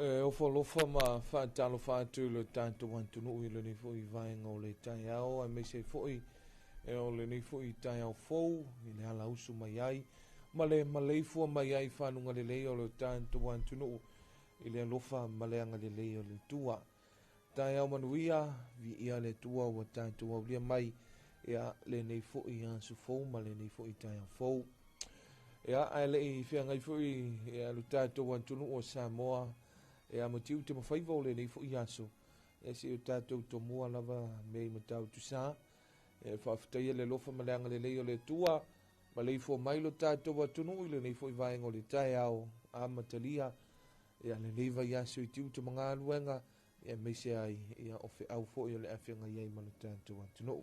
O folofa ma whaatalo whaatu le tātou antunu i le ni fo i vaenga o le tai au, a me se fo i o le ni fo i tai au fou, i le ala usu mai ai, ma le fua mai ai whanunga le lei o le tātou antunu i le alofa ma le anga le lei o le tua. Tai au manuia, vi ia le tua o tātou au lia mai, ia le nei fo i ansu fou, ma le nei fo i tai au fou. Ia ai le i whianga i fo i le tātou antunu o Samoa, e a matiu te mawhaiva o le nei fo i aso. E se o tātou to mua lava mei matau tu sā. E whawhitaia le lofa maleanga le lei o le tua. Ma lei fo mailo tātou atunu i le nei fo i vaenga o le tae au a matalia. E a le leiva i aso i tiu te mga aluenga. E mei se ai i a ofe au fo i o le awhenga iei ma le tātou atunu.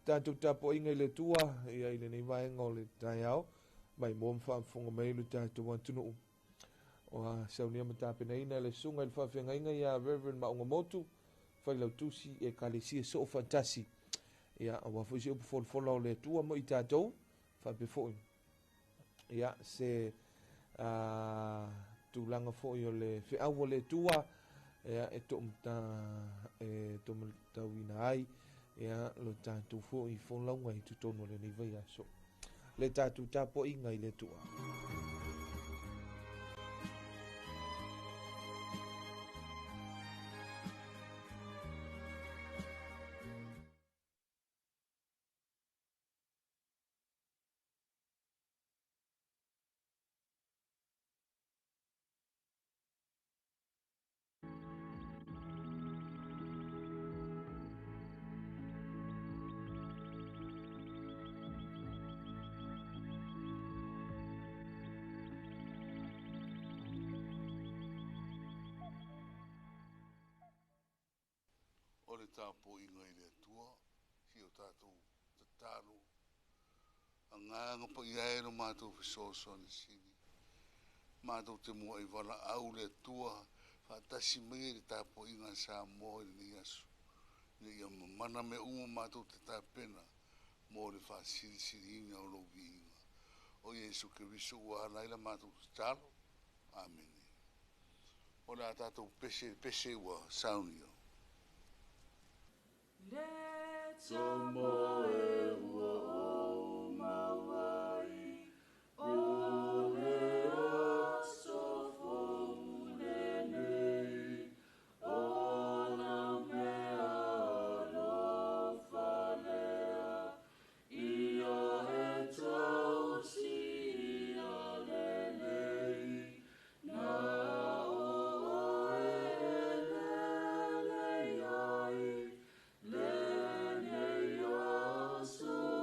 Tātou tapo inga i le tua i a i le nei vaenga o le tae au. Mai mo mwhaamfunga mei le tātou atunu. O a saunia matapena ina le sunga il whawhenga inga ia Reverend Maungamotu whailau tusi e kalesia so fantasi ia a wafuisi upu folfola o le tua mo i tātou whapefoi ia se tūlanga foi o le whiau o le tua ia e tomta e tomta wina ai ia lo tātou foi whonlaunga i tutono le ni vai aso le tātou tapo inga i le tua. O le tāpō inga i le atua, si o tātou tataro, a nganga pa i aero mātou whisoso ni sini. Mātou te mua i wala au le atua, whaatasi mai le tāpō inga sa moe ni asu. Ni ia mana me uma mātou te tāpena, mo le whaasiri siri inga o lovi inga. O Yesu ke viso ua laila mātou te talo. Amen. O la tātou pese ua saunio. Let Samoe o mawai o le aso fonenei o na mea no falea ia he tau si a lelei na o e lelei ai Lenei aso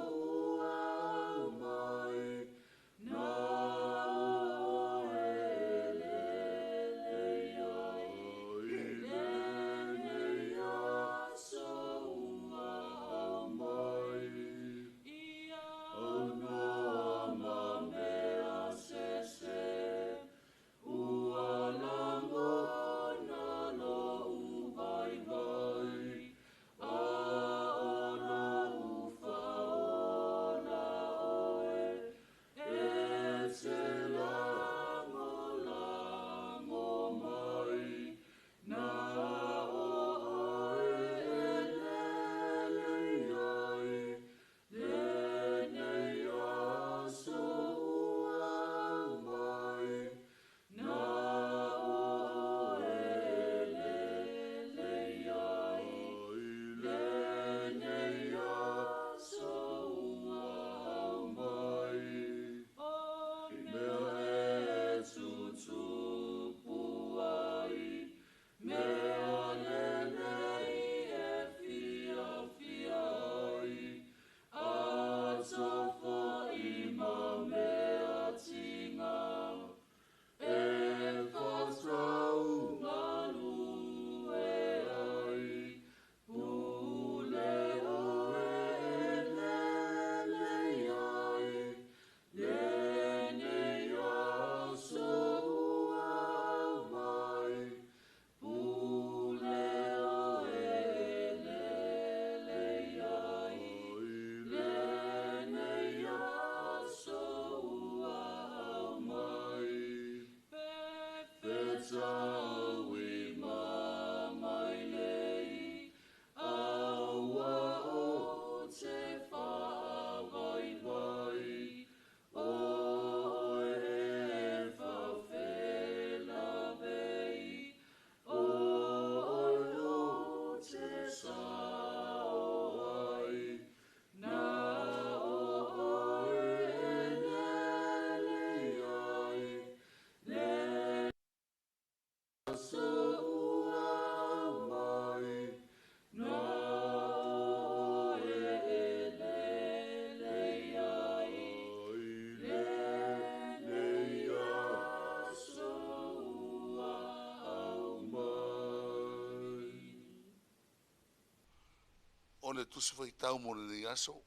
le tusi faitau mo le aso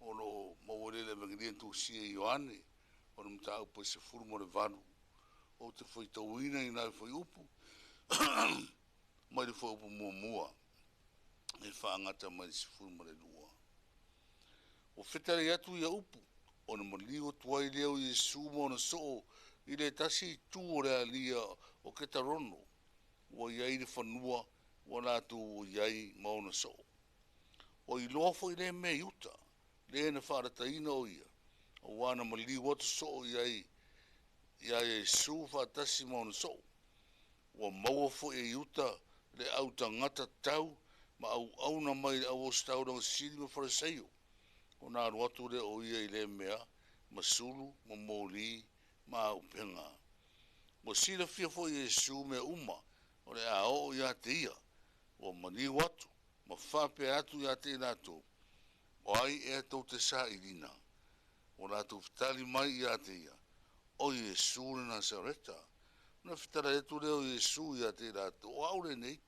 o lo mawale le magilien tu sia Ioane o le mtau po se furu mo le vanu o te faitau ina ina foi upu mai le foi upu mua e whaangata mai se furu mo le lua o whetare atu ia upu o na maligo tuai leo Yesu mo na soo i le tasi tu o le alia o ke tarono o iai le whanua o nātu o iai mauna soo o i lofo i le me yuta le na whaarataina o ia o wana maligo atu soo iai Yesu whaatasi mauna soo o maua fo e yuta le au tangata tau ma au na mai au o stau na siri me fariseio o nā ruatu le o ia i le mea ma sulu, ma mōli, ma upenga. Mo sila fia fo Yesu me uma, o le a o ia te ia, o mani watu, ma whape atu ia te nato, o ai e tau te sa irina, o nato vitali mai ia te ia, o Yesu le Nazareta, na fitara etu leo Yesu ia te nato, o aure nei,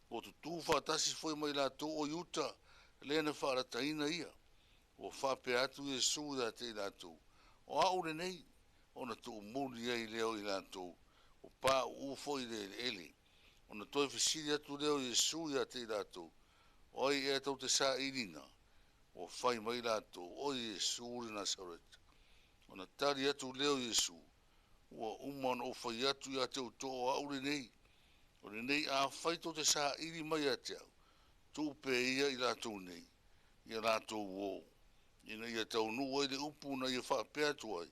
o tu tu whaatasi foi mai nato o yuta, le na whaarataina ia, o whape atu Yesu ia te nato, o aure nei, o na tu umuri ai leo i nato, o pā ufo i le ele, o na toi fisiri atu leo Yesu ia te nato, o ai e tau te sa irina, o whai mai nato, o Yesu le Nazaret, o na tari atu leo Yesu, o uman o whai atu ia te uto o aure nei, o le nei a whai tau te sa iri mai a te au, tu pe ia i nato nei, i nato uo, ina ia tau nu ai le upu na ia whapea tuai,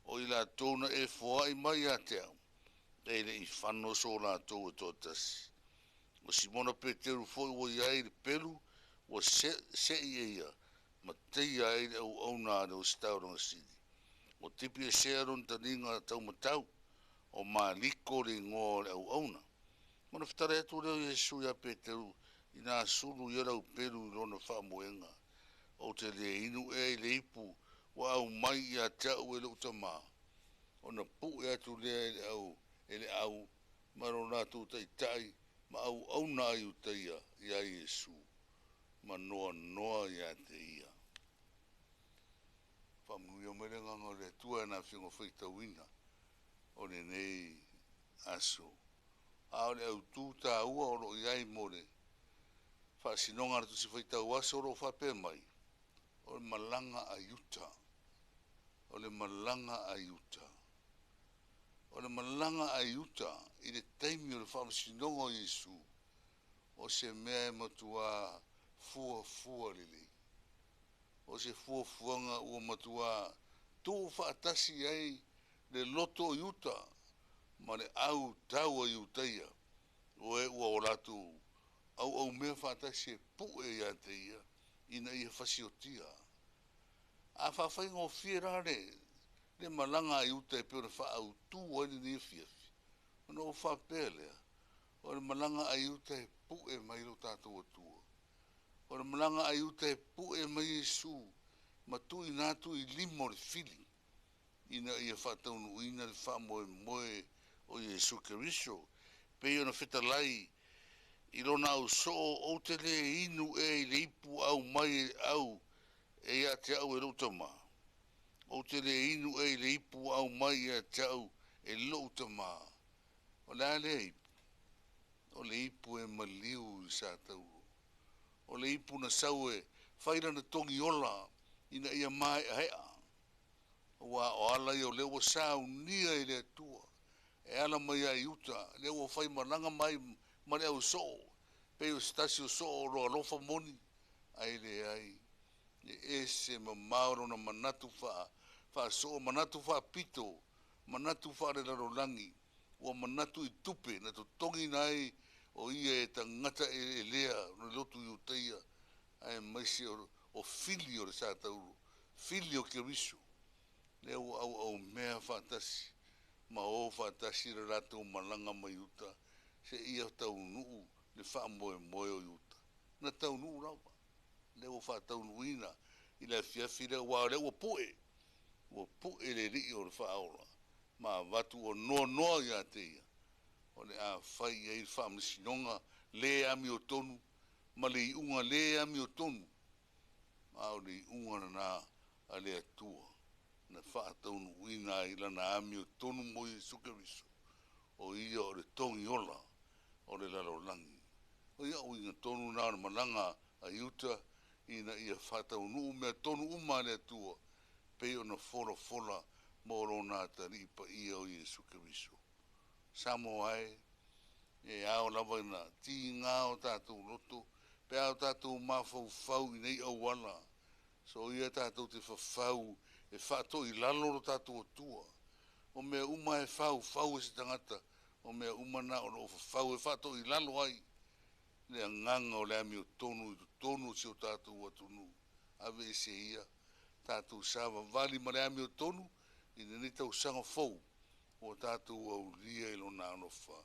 o i la tōna e whoai mai a te au, e le i whano so la tō e tōtasi. O Simona Peteru foi o iai le pelu, o se i e ia, ma te iai le au nā le o stauranga sidi. O tipi e se aron taninga tau matau, o ma liko le ngō le au na. Mana whtare atu leo Yesu ia Peteru, i nā suru i rau pelu i rona whamoenga, o te le inu e le ipu, wa au mai ia tau e le utama. O na pu e atu lea e le au, maro nātu tai, ma au nā iu teia, ia Yesu, ma noa ia te ia. Whamui o mere nganga le tua na whingo whaita wina, o le nei aso. A o le au tū tā ua o lo iai more, whaasinonga ratu si whaita uaso o lo whape mai, o le malanga a yuta, o le malanga a yuta. O le malanga a yuta, i le taimi o le whamasinonga o Yesu, o se mea e matua fua lili. O se fuanga ua matua tō whaatasi ai le loto o yuta, ma le au tau a yutaia, o e ua o ratu, au mea whaatasi e pu e ia te ia, ina ia whasiotia. A whawhai ngō whierare, le malanga i uta e pēra wha au tū wani ni whiawhi. Ono o whapelea, o le malanga ai uta e pu e mai lo tātou atua. O le malanga ai uta e pu e mai Yesu, ma tu i nātu i limo le fili. Ina ia whataunu ina le wha moe o Yesu Keriso. Pei ona whetalai, i rona au so o te le inu e le ipu au mai au, e ia te au e rotama. O te le inu e le ipu au mai e te au e rotama. O le ale ipu. O le ipu e maliu i sa tau. O le ipu na sau e whaira na tongi ola ina ia mai a hea. O ala i o leo sau nia i le atua. E ala mai a iuta, leo o whai mananga mai ma le au so. Pe o stasi o so o roa lofa moni. Ai le ai. E ese ma mauro na manatu wha so, manatu wha pito, manatu wha re rarolangi, o manatu i tupe, na to tongi nai o ia e tangata e lea, no lotu i o teia, ai maisi o fili o le sa tauru, fili o Keriso, leo au mea whatasi, ma o whatasi re rato malanga mai uta, se ia tau nuu, le wha moe o uta, na tau nuu rawa, leo wha tau nuina, i le fiafi leo wa leo o pue le ri o le wha aola, ma watu o noa ia te ia, o le a whai e i wha masinonga, le ami o tonu, ma le unga le ami o tonu au le unga na a le atua na whaatau nu uina i lana ami o tonu mo i sukeriso o ia o le tongi ola o le lalolangi o ia o inga tonu na malanga a iuta ina ia whaatau nu mea tonu uma le atua pe o na fola mo rona tari pa ia o Iesu Keriso. Samo ai, e ao lava ina ti ngā o tātou loto, pe ao tātou mawhau i nei au wala. So ia tātou te whawhau, e whātou i laloro tātou atua. O mea uma e whau e se tangata, o mea uma na o whawhau e whātou i lalo ai. Lea nganga o lea mi o tonu si o tātou atunu. Ave e se ia, tātou sawa vali ma lea mi o tonu, i ni tau sanga fau o tātou au lia ilo nā anofa.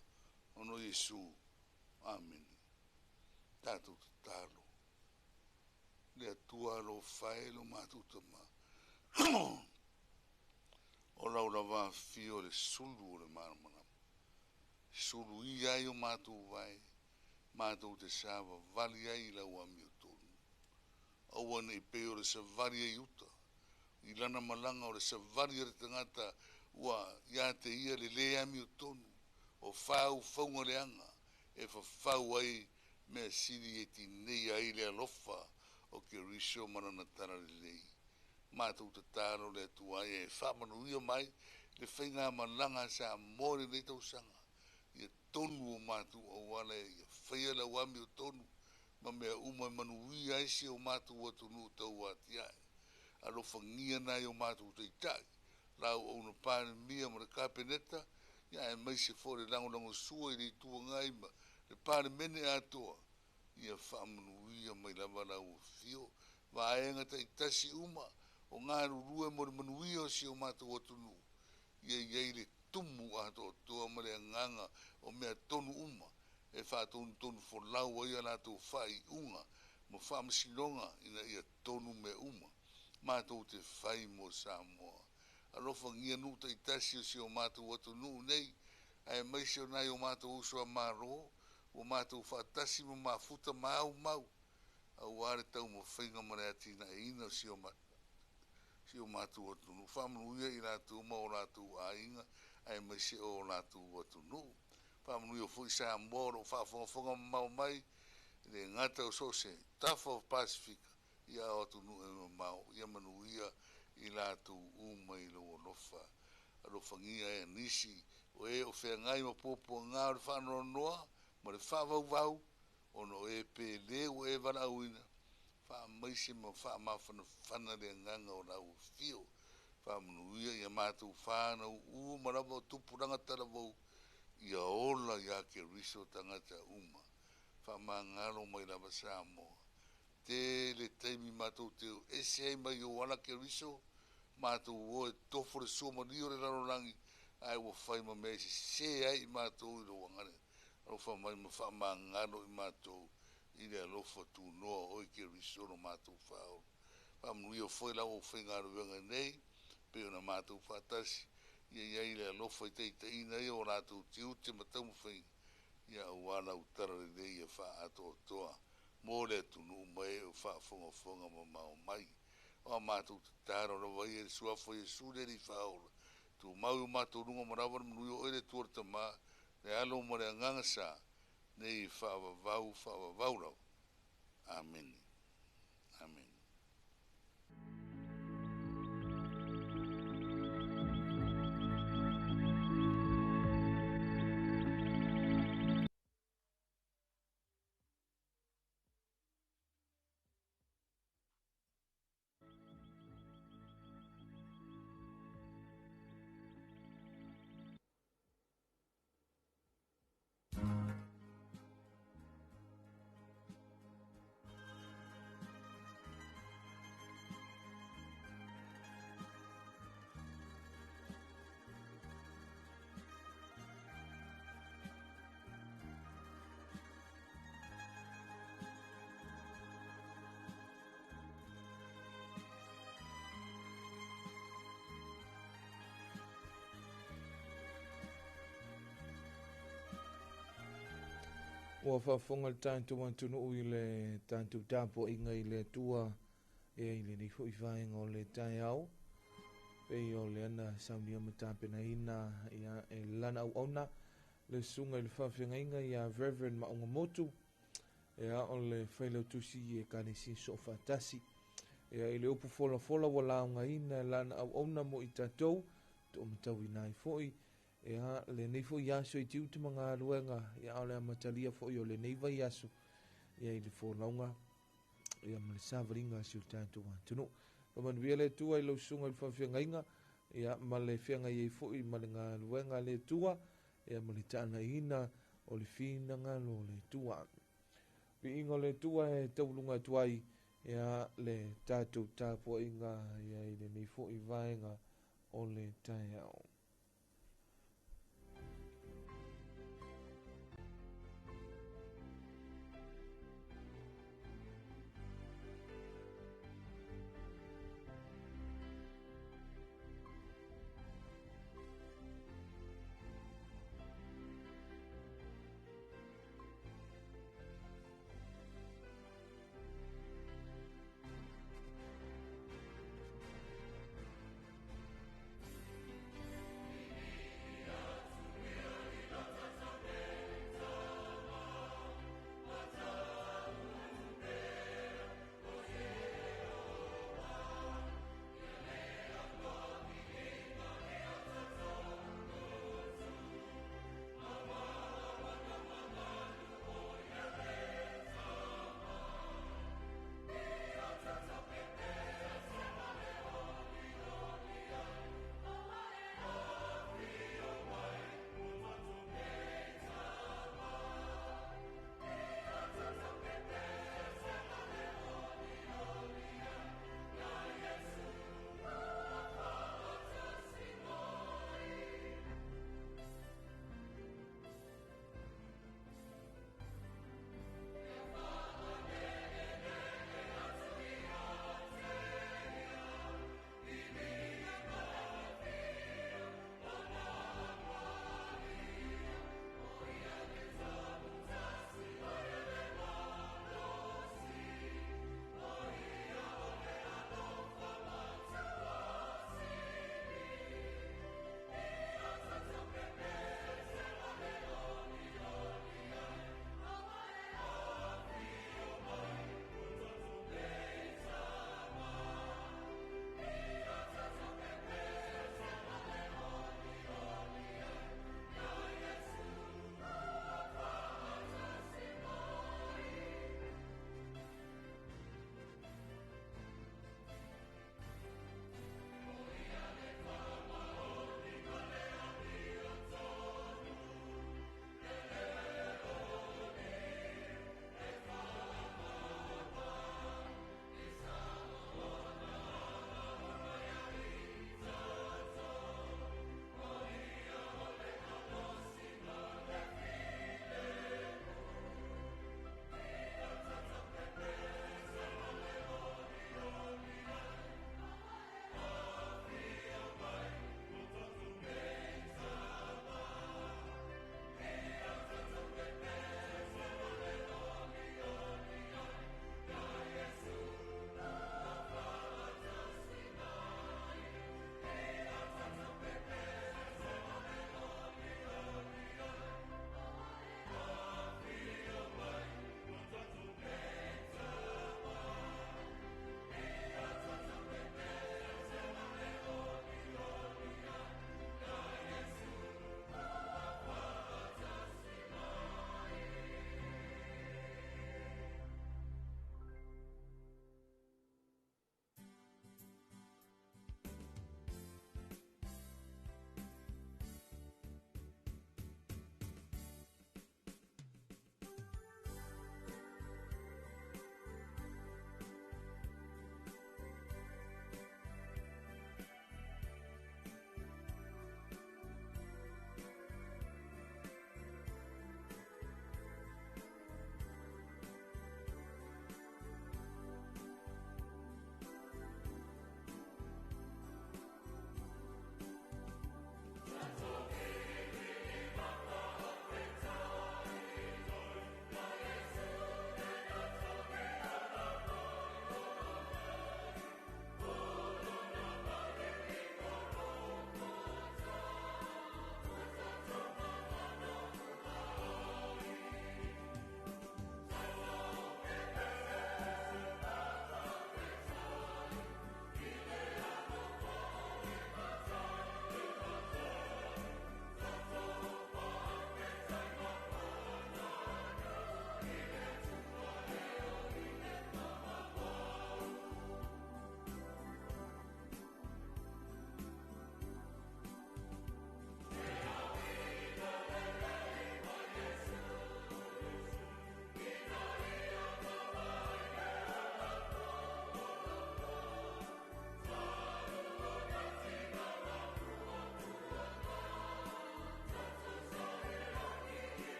Ono Yesu. Amen. Tātou te tālo. Lea tua lo whae lo mātou tama. O lau la wā fio le sulu o le maramana. Sulu i ai o mātou vai. Mātou te sawa vali ai la wami o tonu. Aua nei peo le sa vali ai uta. I lana malanga o le sa vali re tangata ua ia te ia le le ami o tonu. O whau whaunga le anga. E whau ai mea siri e ti nei ai le alofa o ke riso marana tara le lei. Mātou te tāro le atu ai e whamanu ia mai le whainga malanga sa mōre nei tau sanga. Ia tonu o mātou o wale ia whaia la wami o tonu. Ma mea umai manu ia isi o mātou atu nu tau ati ai. Alo whangia nai o mātou te itai. Lau o na pāne mia ma le kāpeneta. Ia e mai se fōre lango sua i li tua ngai ma. Le pāne mene atoa. Ia whamanu ia mai lava lau o fio. Vaenga ta itasi uma. O ngā rurua mo le manuia o si o mātou atunu. Ia iei le tumu ato toa ma le nganga o mea tonu uma. E whātonu tonu wholau ai anatou whai unga. Mo whamasilonga ina ia tonu me uma. Mātou te whai mo Samoa. Alofa ngia nu ta itasi o si o mātou atunu nei. Ai mai se o nai o mātou usua maro. O mātou whaatasi mo mafuta mau. Au are tau mo whainga mare ati na ina si o mātou. Si o mātou atunu. Whamanuia i rātou ma o rātou a inga. Ai mai se o rātou atunu. Whamanuia fui sa moro whaafonga mau mai. Le ngata o so se Tough of Pacifica. Ia o atunu e mau. Ia manuia i rātou uma i lo lofa. Alo whangia e nisi. O e o whea ngai ma popo ngā o whanau noa. Ma le whaavau. Ono e pe leo e vara uina. Wha maise ma wha mawhana whana le nganga o rau fio. Wha manuia ia mātou whanau marawa o tupuranga taravau. Ia ola ia ke riso tangata uma. Wha maa ngaro mai lava Samoa. Te le teimi mātou teo ese ai mai o wala ke riso. Mātou o e tofo le soma rio le rarorangi. Ai o whai ma mea se ai mātou i lo wangare. Au wha mai ma wha maa ngaro i mātou. I le alofa tu noa oi ke risono mātou whao. Whamui o whoi lau o whaingaro wenga nei, pe o na mātou whatasi. Ia i le alofa i teita ina i o rātou tiu te matamu whainga. Ia o wāna utara le nei e wha ato toa. Mō le tunu mai o wha whonga ma mao mai. O mātou te tāra rawa i e suafo i e sūre li whaola. Tu mau i mātou runga marawa manui o ere tuarta mā. Le alo mo le anganga sa. Nei whaavavau rau. Amen. Amen. Ua whaafonga le tātou antunu ui le tātou tāpo inga i le tua e i le nifo i whaenga o le tai au. Pei o le ana saunia matapena ina ia e lana au ona le sunga i le whawhenga inga i a Reverend Maunga Motu. E a o le whailau tusi e kanesi so whatasi. E a i le upu fola fola wala unga ina e lana au ona mo i tātou to o matau i nai foi. E a le neifo i aso i tiu te mga aruenga i a o le amatalia foi o le neiva i aso. E a i le wholaunga e a male savaringa si o tātou antunu. Pamanuia le tua i lau sunga i whawhenga inga. E a male whenga i foi male ngā aruenga le tua. E a male tāna ina o le whina ngalo le tua. Pi ingo le tua e taulunga tuai e a le tātou tāpua inga i a i le neifo i vaenga o le tai au.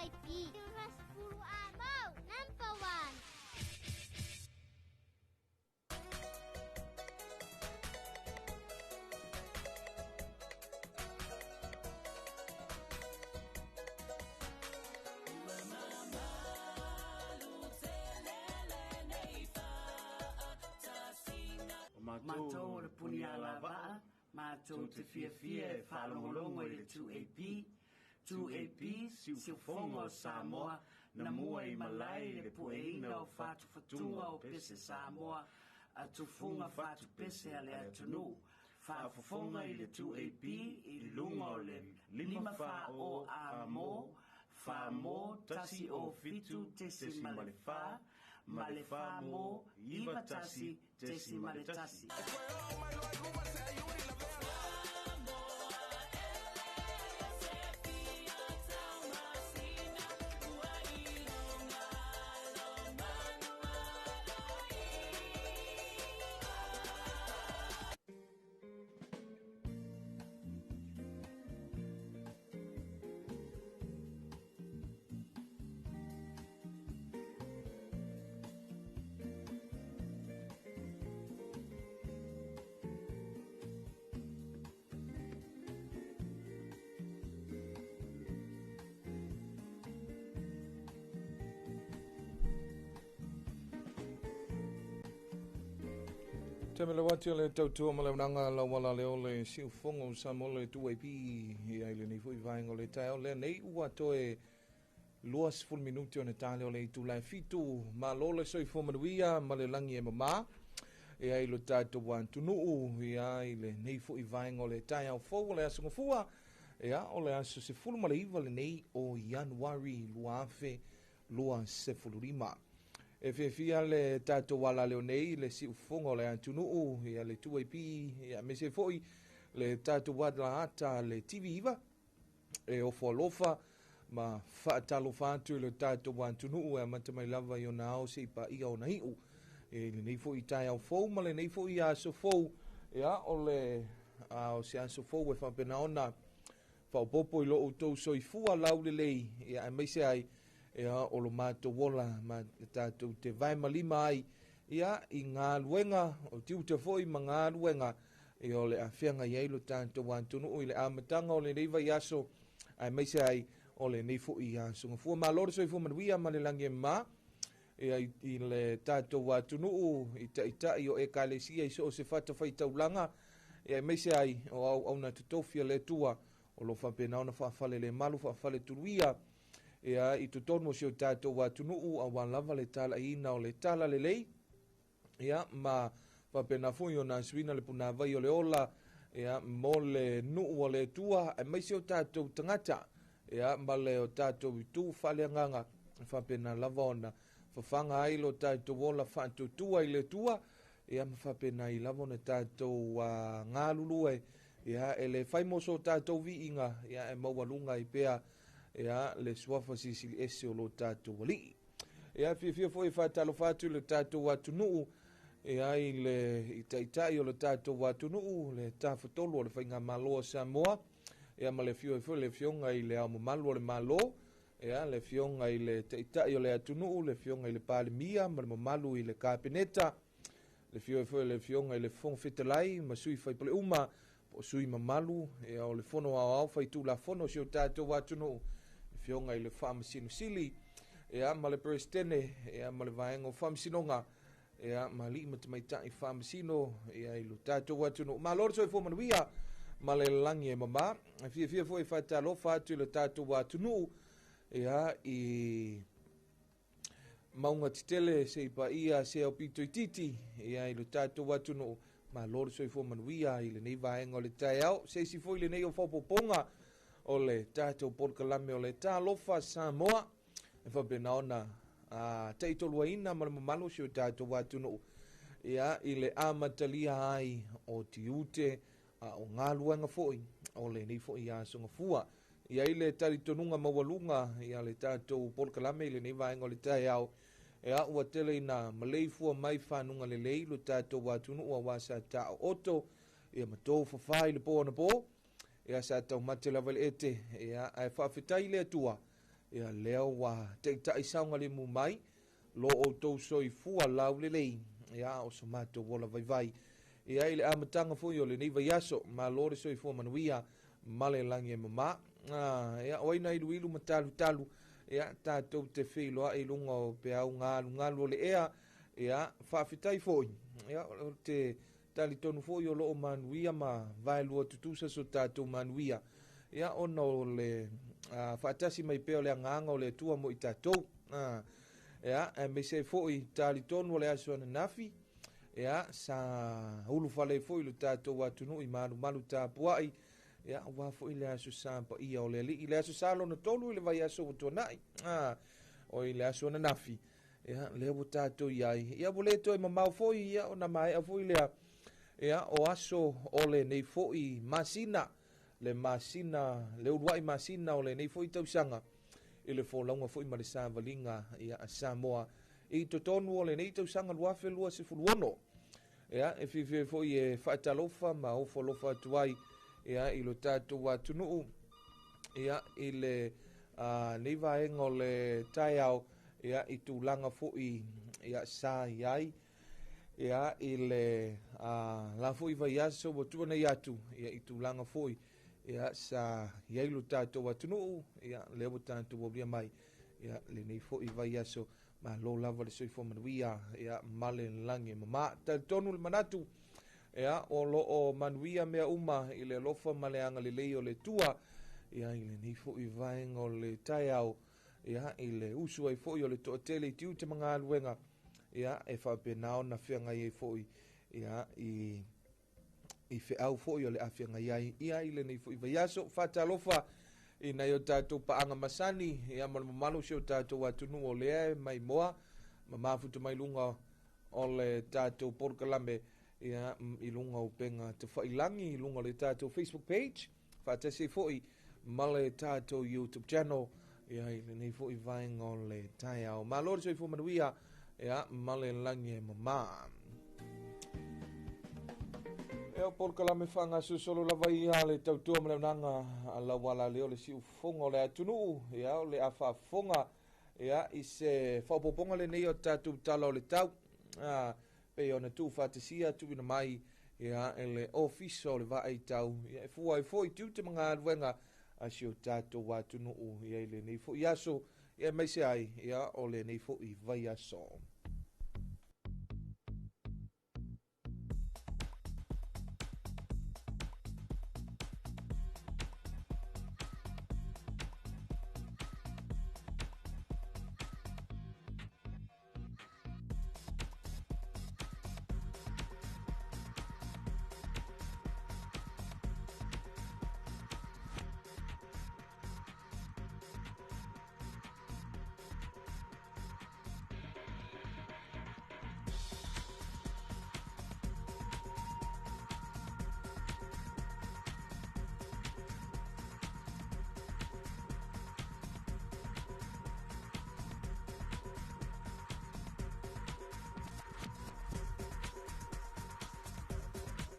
2AP. Turas puro amaw. Number 1. Matou o le puni a la vaa, matou te fia e whalongolongo i le 2AP. 2AP, siufonga o Samoa, na mua i malai le pueina o fatu fatunga o pese Samoa, a tufunga fatu pese ale atunu. Whaafofonga i le 2AP, i lunga o le 5 wha o a mo, wha mo tasi o fitu tesi male wha, male wha mo, iwa tasi tesi male tasi. Te mele wati o le tautua ma le unanga la wala leo le siufonga o Samoa le 2AP i ai le nei fui vaenga o le tae o le nei ua toe luas full minuti o ne tale o le itu lai fitu ma lo le soi fomanuia ma le langi e mama e ai lo tātou wan tunuu i ai le nei fui vaenga o le tae au fau o le asunga fua e a o le asu se fulu ma le iwa le nei o Januari lua afe lua se fulu rima. E fia le tato wala leo nei le si ufonga le antunuu ia le 2AP ia me se foi le tato wadla ata le TV iwa e ofo alofa ma whaatalo whātu le tato wantunuu e matamai lava i o nao se ipa ia o nahiu e le nei foi tai au fou ma le nei foi a so fou ia o le o se aso fou e whapena ona whaopopo i lo o tou soifua lau le lei ia e meise ai ia o lo mātou wola ma tātou te vai malima ai ia i ngā luenga o tiu te foi ma ngā luenga i o le awhianga i eilo tātou wantunu i le amatanga o le neiva i aso ai meise ai o le neifo i aso ngafua ma lore soi fua manuia ma le langi e ma i le tātou wantunu i ta i o e kālesia i so o se whata whai taulanga i meise ai o au na tutofia le tua o lo whapena ona whawhale le malu whawhale turuia ia i tutonu o sio tātou watunuu a wan lava le tala ina o le tala le lei ia ma whapena fui o nā suina le puna vai o le ola ia mo le nuu o le tua e mai sio tātou tangata ia ma le o tātou i tū whale anganga whapena lava ona whawhanga ai lo tātou ola whantutua i le tua ia ma whapena i lava ona tātou ngā lulue ia e le whaimoso tātou vi inga ia e maualunga i pea ia le suafa sisili ese o lo tātou wali. Ia fia foi whātalo whātu le tātou watunuu, ia i le itaitai o le tātou watunuu, le tāwhatolo o le whainga maloa Samoa, ia ma le fionga i le au malu o le malo, ia le fionga i le taitai o le atunuu, le fionga i le palimia, ma le malu i le kāpeneta, le fionga i le fong fetalai, ma sui whaipole uma, po sui mamalu, ia o le fono au whaitu la fono si o tātou watunuu, fionga i le whamasino sili, ea ma le presidene, ea ma le vaenga o whamasinonga, ea ma li matamaita i whamasino, ea i lo tātou watunu. Ma lor soi fō manuia, ma le langi e mama, fia fo i whaitalo whātu le tātou watunu, ea i maunga titele se i pa ia se au pito i titi, ea i lo tātou watunu, ma lor soi fō manuia i le nei vaenga o le tai au, se si fo i le nei o whapoponga, o le tātou porkalame o le tālofa Samoa e whapena ona teitolua ina ma le mamalu si o tātou watunu ia i le amatalia ai o tiute o ngā luenga foi o le nei foi a songa fua ia i le taritonunga mawalunga ia le tātou porkalame i le nei vaenga o le tai au ia ua tele ina maleifua mai whanunga le leilo tātou watunu ua wasa tā o oto ia matou whawhai le pō na pō ia sa tau mate lava le ete ia ai whawhetai le atua ia lea wa te taʻisauga le mumai lo outou soifua lau lelei ia o so matou ola vaivai ia i le amataga foʻi o lenei vaiaso malo le soifua manuia ma le lagi e mamā ia o aina iluilu ma talutalu ia tatou te feiloaʻi luga o pe au galugalu o le ea ia faafetai foʻi ia o te talitonu foʻi o loo manuia ma vaelua tutusa so tatou manuia ia ona o le faatasi mai pea o le agaga o le atua mo i tatou ia e me se foʻi talitonu o le aso ananafi ia sa ulu fale foʻi lo tatou atunuu i malumalu tapuaʻi ia ua foʻi le aso sa paia o le alii le aso sa lona tolu i le vaiaso ua tuanaʻi o i le aso ananafi ia lea ua tatou iai ia ua lē toe mamau foʻi ia ona maeʻa foʻi lea ia o aso o lenei foʻi masina le uluaʻi masina o lenei foʻi tausaga i le folauga foʻi ma le savaliga ia a Samoa i totonu o lenei tausaga luafe lua sefuluono ia e fifie foʻi e faatalofa ma ofolofa atu ai ia i lo tatou atunuu ia i le nei vaega o le taeao ia i tulaga foʻi ia sa iai ia i le la foʻi vaiaso ua tuanai atu ia i tulaga foʻi ia sa iai lo tatou atunuu ia lea ua tatou aulia mai ia lenei foʻi vaiaso malo lava le soifua manuia ia ma le lagi mamā talitonu le manatu ia o loo manuia mea uma i le alofa ma le agalelei o le tua ia i lenei foʻi vaega o le taeao ia i le usu ai foʻi o le toʻatele i tiu te magaluega ia e faapena ona feagai ai foʻi ia i feʻau foʻi o le afeagai ai ia i lenei foʻi vaiaso faatalofa inai o tatou paaga masani ia ma le mamalu se o tatou atunuu o lea mai moa ma mafuta mai luga o le tatou polokalame ia i luga o pega tafailagi i luga o le tatou Facebook page faatasi ai foʻi ma le tatou YouTube channel ia i lenei foʻi vaega o le taeao malo le soifua manuia ia ma le lagi e mamā e o polokalame faagasosolo lava ia le tautua ma le aunaga alauala lea o le siʻufofoga o le atunuu ia o le a faafofoga ia i se faupoopoga lenei o tatou tala o le tau pei ona tuufaatasia tuuina mai ia e le ofisa o le vaaitau ia e fua ai foʻi tiu te magaluega asi o tatou atunuu ia i lenei foʻi aso ia maise ai ia o lenei foʻi vaiaso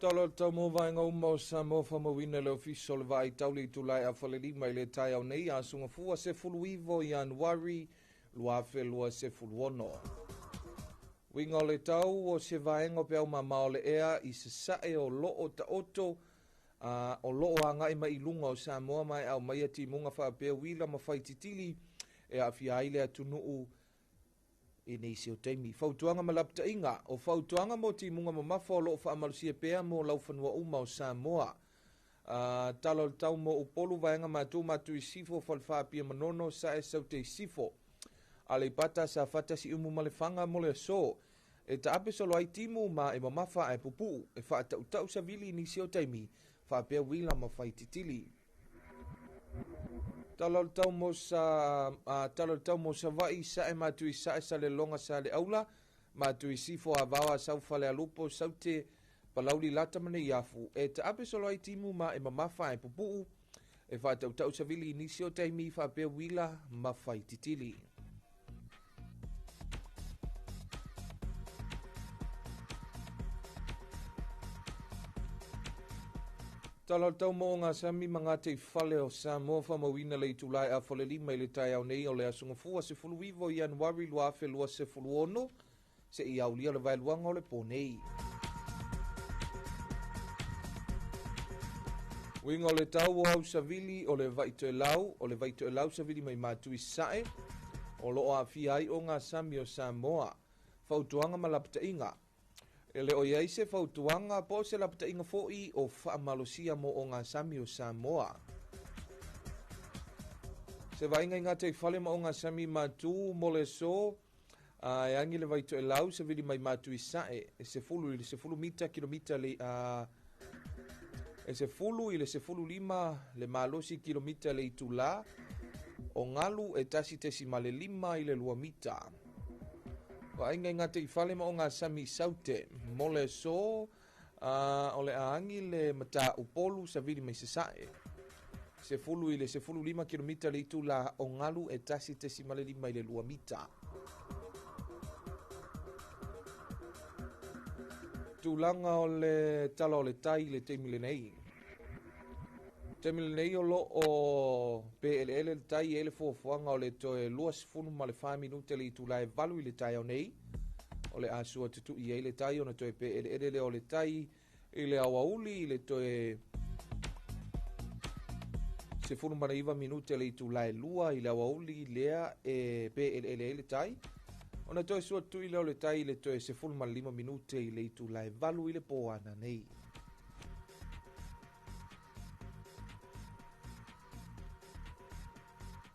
talo tau mo vaenga uma o Samoa famawina le ofisa o le vaaitau le itulai a falelima i le taeao nei a sungafua se fuluivo i Januari luafe lua se fuluono. Winga o le tau o se vaenga o pe au mamao le ea i se sae o loo ta oto o loo anga ima i lunga o Samoa mai au mai ati munga whaapea wila ma whaititili e a fia ile atunuu i nei se o teimi. Fautuanga malapta inga o fautuanga mo ti munga mamafa o loo whaamalusia pea mo laufanua uma o Samoa. Talo tau mo upolu vaenga matu i sifo falfapia manono sa e saute i sifo. Ale pata sa fata si umu malefanga mo le aso. E ta ape solo ai timu ma e mamafa e pupu e whaata utau sa vili ni se o teimi. Whaapea wila ma whaititili. Talo tau mo sa vai sa e matu i sa e sa le longa sa le aula. Matu i sifo a vawa sau fale alupo saute palauli lata mane iafu. E ta ape solo ai timu ma e mamafa e pupu e whaata utau sa vili ni se o teimi. Whaapea wila ma whaititili. Tala tau mo ngā sami mga te whale o Samoa whamawina le tulai a whale lima i le tai au nei o le asunga fua se fulu vivo i Januari lua afe lua se fulu ono se i au lia le vai luanga o le ponei. Winga o le tau o hau savili o le vaito e lau savili mai mātui sae o loo a fiai o ngā sami o Samoa fautuanga malapta inga. Ele o iai se fautuanga po se lapta inga fo'i o whaamalosia mo o ngā sami o Samoa. Se vainga inga te whale ma o ngā sami mātū mo le so, e angi le vaito e lau se vili mai mātui sae, e se fulu mita kilomita le, e se fulu lima le malosi kilomita le itula, o ngalu e tasi tesi male lima i le lua mita. Wa inga inga te whale ma o ngā sami saute, mo le so, o le aangi le mata upolu sa vili mai se sae. Se fulu 5 kilomita le itu la o ngalu e tasi te simale lima i le lua mita. Tūlanga o le tala o le tai le te milenei. Te milenei o lo o PLL le tai ele fuafuanga o le toe luas funu ma le 5 minute le itu la e valu i le tai au nei. O le asua tutu i le tai o na toe PLL le o le tai i le awauli i le toe se funu mana iwa minute le itu la e lua i le awauli lea e PLL le tai. O na toe sua tu i leo le tai i le toe se funu mana 5 minute i le itu la e valu i le poana nei.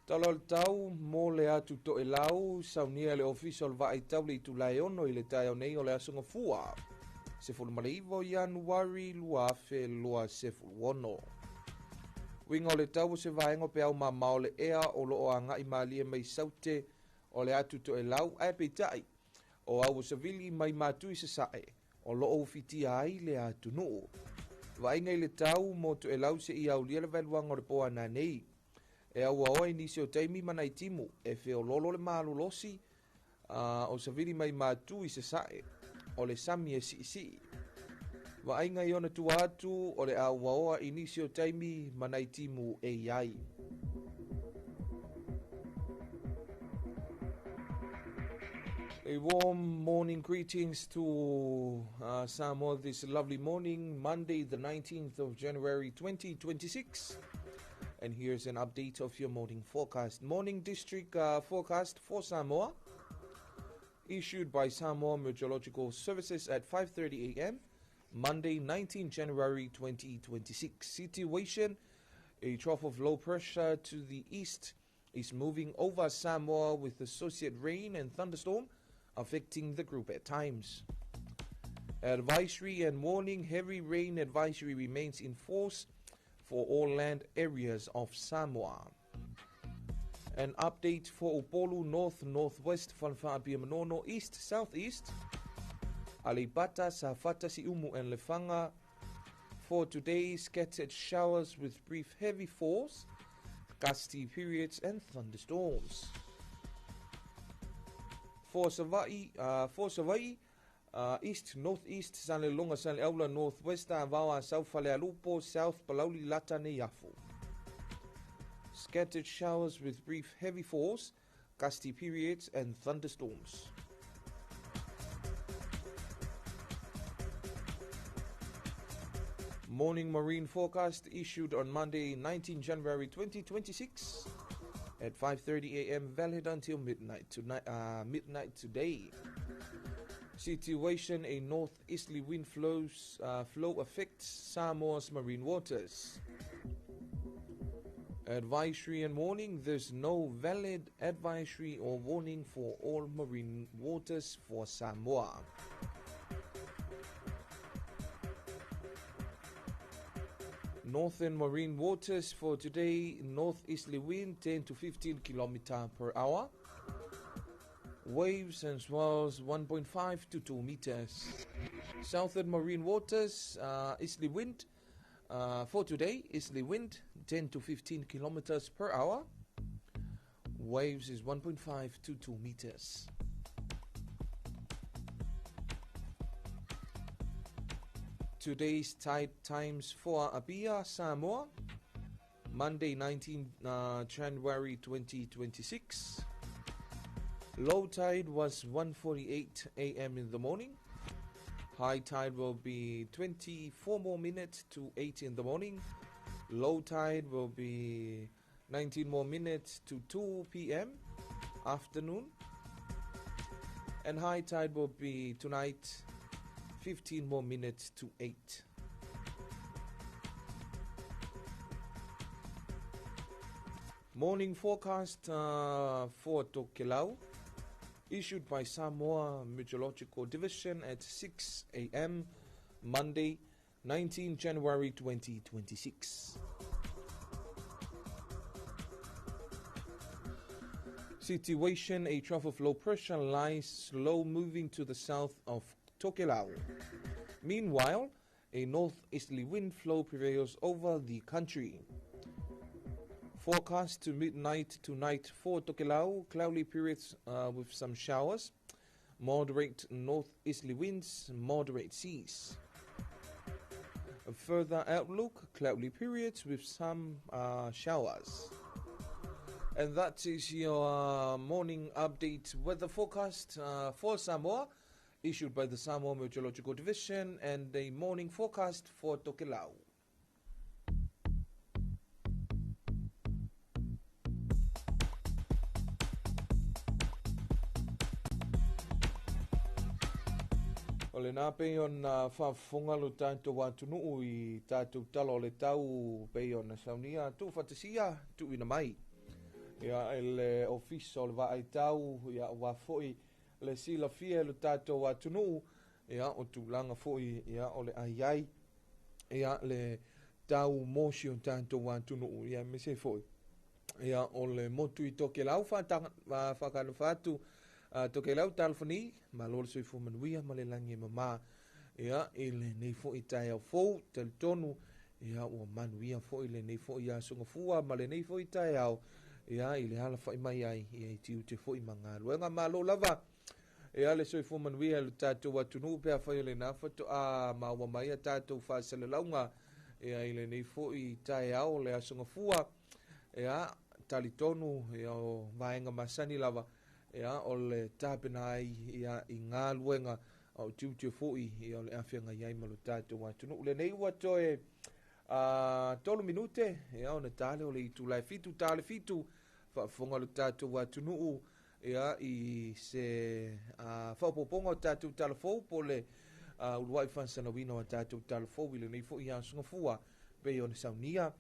Talo le tau mo le atu to e lau saunia le official va ai tau le itu la e ono i le tai o nei o le asunga fua. Se funu mana iwa Januari lua afe lua se funu ono. Winga o le tau se vaengo pe au mamao le ea o loo a ngai maalia mai saute o le atu to e lau ai peitai o au savili mai matui se sae o loo fitia ai le atu nuu. Vainga i le tau mo to e lau se i au lia le veluanga o le poa na nei. E au aoi nisi o teimi mana i timu e feo lolo le malu losi o savili mai matui se sae o le sami e si. Vainga i ona tu atu o le au waoa inisio taimi manai timu e iai. A warm morning greetings to Samoa this lovely morning, Monday the 19th of January 2026. And here's an update of your morning forecast. Morning district forecast for Samoa, issued by Samoa Meteorological Services at 5:30 a.m. Monday, 19 January 2026. Situation: a trough of low pressure to the east is moving over Samoa with associated rain and thunderstorm affecting the group at times. Advisory and warning: heavy rain advisory remains in force for all land areas of Samoa. An update for Upolu north, northwest, Whanwhaapia Manono, east, southeast. Alipata, Safata, Siumu and Lefanga. For today, scattered showers with brief heavy falls, gusty periods and thunderstorms. For Savai, east, northeast, Sanle Longa, Sanle Aula, northwest, Avawa, South Falealupo, south Palauli, Lata, Neyafu. Scattered showers with brief heavy falls, gusty periods and thunderstorms. Morning marine forecast issued on Monday, 19 January 2026 at 5:30 a.m. valid until midnight today. Situation: a northeasterly wind flow affects Samoa's marine waters. Advisory and warning: there's no valid advisory or warning for all marine waters for Samoa. Northern marine waters for today: northeasterly wind 10 to 15 km per hour. Waves and swells 1.5 to 2 meters. Southern marine waters, easterly wind for today: easterly wind 10 to 15 kilometers per hour. Waves is 1.5 to 2 meters. today's tide times for Apia, Samoa, Monday 19 January 2026. Low tide was 1:48 a.m. in the morning. High tide will be 24 more minutes to 8 in the morning. Low tide will be 19 more minutes to 2 p.m. afternoon. And high tide will be tonight 15 more minutes to 8. Morning forecast for Tokelau, issued by Samoa Meteorological Division at 6 a.m. Monday, 19 January 2026. Situation: a trough of low pressure lies slow moving to the south of Tokelau. Meanwhile, a northeasterly wind flow prevails over the country. Forecast to midnight tonight for Tokelau: cloudy periods with some showers, moderate northeasterly winds, moderate seas. A further outlook: cloudy periods with some showers. And that is your morning update weather forecast for Samoa, issued by the Samoa Meteorological Division, and a morning forecast for Tokelau. O le nā pei ona whaafonga lo tātou wātunuu i tātou talo le tau pei ona saunia tu whatasia tu ina mai. Ia ele ofisa o le waai tau ia wafoi le sila fia lo tātou wātunuu ia o tūlanga foi ia o le aiai ia le tau mosi o tātou wātunuu ia me se foi. Ia o le motu i Tokelau whakana whātu Tokelau talfoni ma lolo soifo manuia ma le langi mama ia ele nei fo i tai au fou tel tonu ia o manuia fo ile nei fo ia sunga fua ma le nei fo i tai au ia ile hala fa mai ai ia tiu te fo i manga luenga ma lo lava ia le soifo manuia le tatu watunu pe fa ile na foto a ma wa mai tatu fa sele launga ia ile nei fo i tai au le sunga fua ia talitonu ia o vaenga masani lava ia o le tāpena ai ia i ngā luenga au tiutiu fui ia o le awhianga iai malu tātou watunu. Le nei ua toe 3 minute ia o na tāle o le itu lai fitu tāle fitu whaafonga lu tātou watunu ia i se whaapoponga o tātou talafou po le uruai whansana wina o tātou talafou i le nei fui ia sunga fua pe o na saunia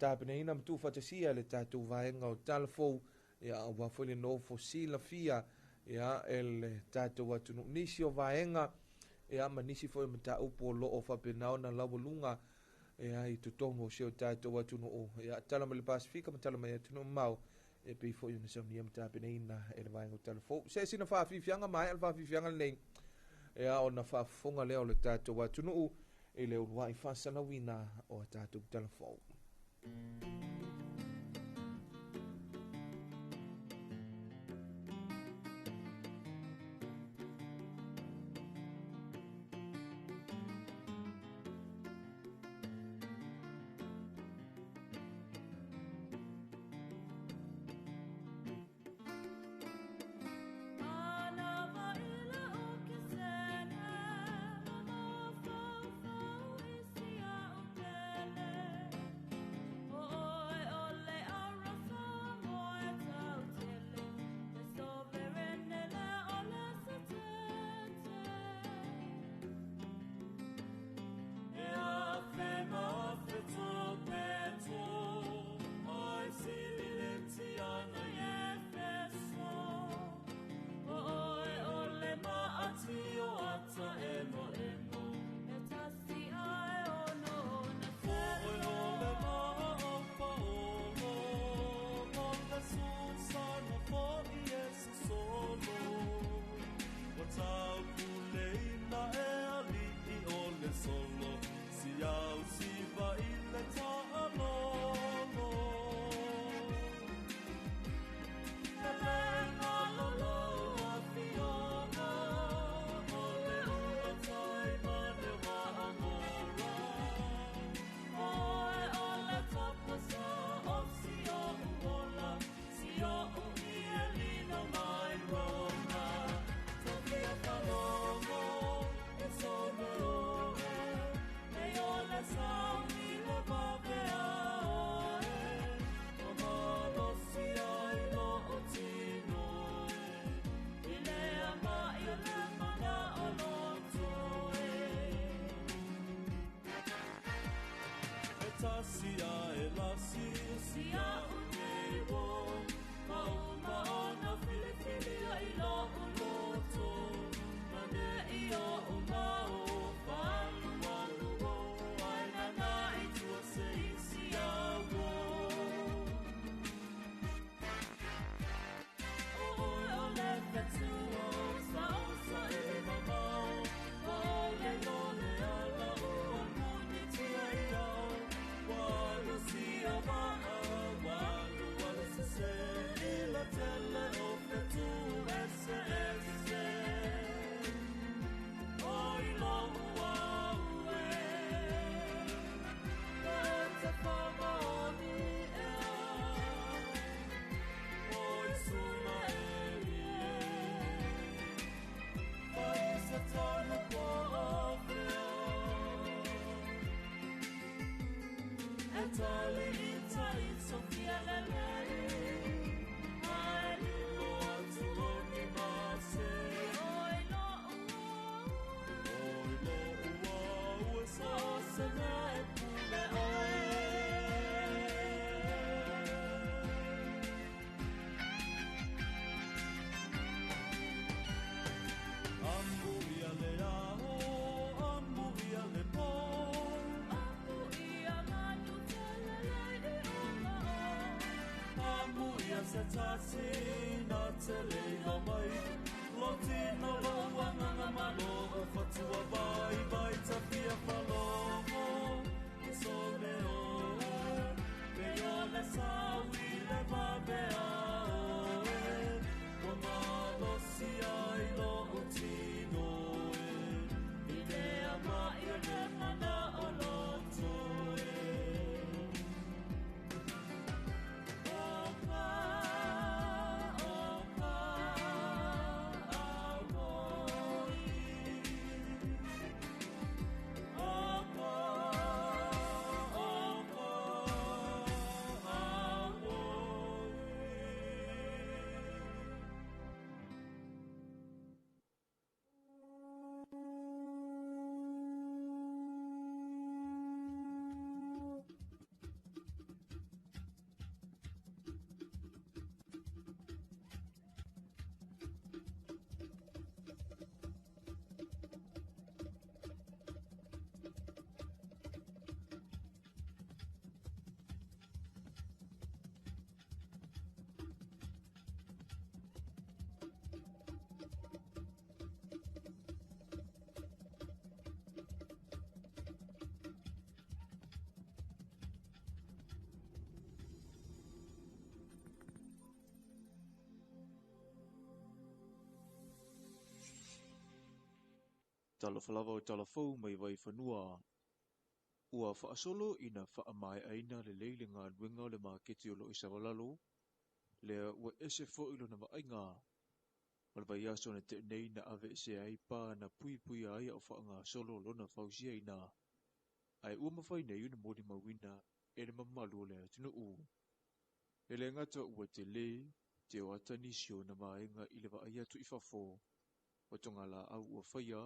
tāpena ina mtu whatasia le tātou vaenga o talafou ia wa foi no fosila fia ia el tato watunu nisi o vaenga ia manisi foi mata upo lo o fa penao na lawulunga ia i tutongo se tato watunu ia tala mele pasifika tala mai tunu mau e pe foi no se nia mata penina e vaenga telefo se sina fa fianga mai al fa fianga nei ia ona fa fonga leo le tato watunu e le uruai fa sana wina o tato telefo. Oh Tala falava o tala fau mai vai whanua. Ua whaasolo ina whaamai aina le leile ngā nuenga le māketi o lo isawalalo, lea ua ese fo ilo na waainga. Malwai aso na te nei na ave se ai pā na pui ai au whaanga solo lona fausia ina. Ai ua mawhai nei una modi mawina e le mamalu lea tunu u. E le ngata ua te le, te o atanisio na maenga ile wa ai atu ifafo. O tonga la au ua whaia,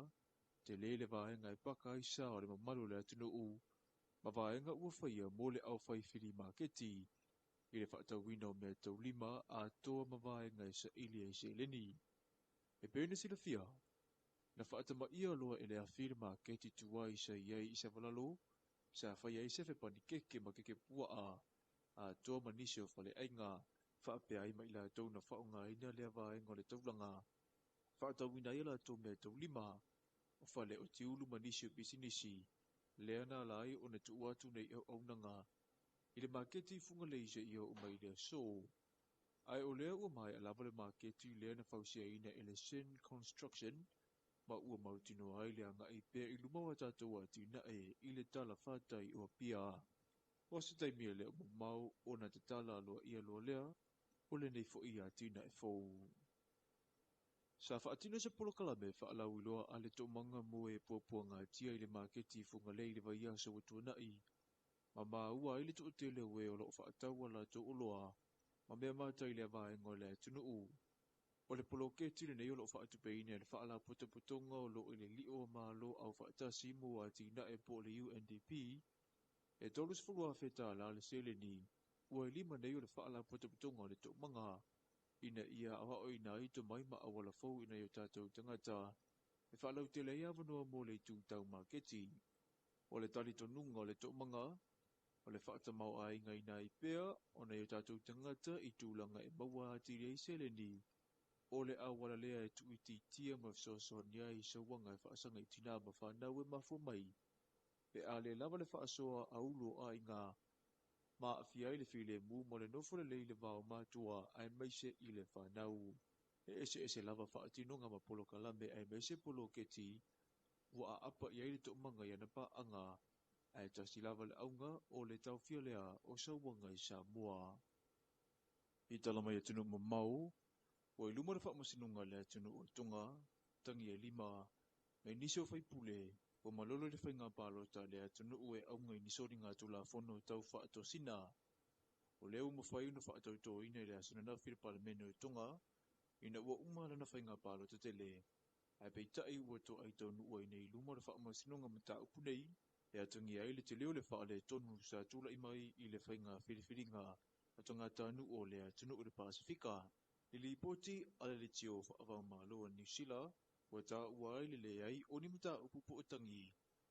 te lele vaenga I paka I sa o le mamalu le atunu u, ma vaenga ua whaia mo le au whai whiri maketi, I le whaatawina o mea tau lima a toa ma vaenga I sa ili ai se leni. E pēne sila fia, na whaatama ia loa e le a whiri maketi tua I sa iai I sa valalo, sa whaia I sefe pani keke ma keke pua a toa manisi o whale ainga, whaapea ai ma ila tau na whaonga ina lea vaenga o le taulanga. Whaatawina ia la tau mea tau lima, o whale o tiulu manisi o bisinisi, lea nā lai o na tuuatu nei au aunanga. I le maketi funga leise ia o mai lea so. Ai o lea ua mai alava le maketi lea na fausia ina ele Sen Construction, ma ua mautino ai lea nga I pēr I lumawa tātou atina I le tala whātai o pia. O se taimia lea o mau o na te tala loa ia loa lea, o le nei fo ia atina e fou. Sa whaatina se polokala me whaalau iloa ale to manga mo e puapua ngā tia I le maketi funga lei le vai asa o tuanai. Ma ua I le to tele ue o loo whaataua la to uloa, ma mea mata I le avaenga le tunu u. O le poloketi le nei o loo whaatupeine le whaala putonga o loo I le lio ma lo au whaatasi mo a tina e po le UNDP, e tolus fulua feta la le seleni, ua lima nei o le whaala putonga o le to manga, ina ia awa o ina I to mai ma awala fau ina yo tātou tangata, e whaalau te lei awanua mo le tū tau maketi. O le tali tonunga o le to manga, o le whaatamau a inga ina I pēr, o na yo tātou tangata I tūlanga e maua ati rei seleni, o le awala lea e tuiti tia ma fsoso nia I sawanga e whaasanga I tina ma whanau e mafu mai. Pe a le lava le whaasoa a ulo a inga, ma a fia I le file mu mo le nofo le leile vao mātua ai maise I le whanau. E ese lava whaatinonga ma polo kalame ai maise polo keti, ua a apa I aile to manga I anapa anga, ai tasi lava le aunga o le tau fia lea o sawanga I Samoa. I talamai atunu ma mau, o iluma le whaamasinunga le atunu o tunga, tangi e lima, me niso whaipule, Ua malolo le whainga pālota lea tunu ue aunga ni sori ngā tula whono tau whaato sina. O leo mawhai unu whaatau tō ina lea sunana whira palameno i tonga, ina ua umalana whainga pālota te le. Ai pei tai ua tō ai tau nu ua ina i luma le whaama sinonga mata upu nei, lea tungi ai le te leo le wha le tonu sa tula i mai i le whainga whiriwhiringa, ato ngā tānu o lea tunu o le Pasifika. I li poti ala le tio whaavau māloa New Zealand, ua tā ua ai le ai o ni mata upu po tangi,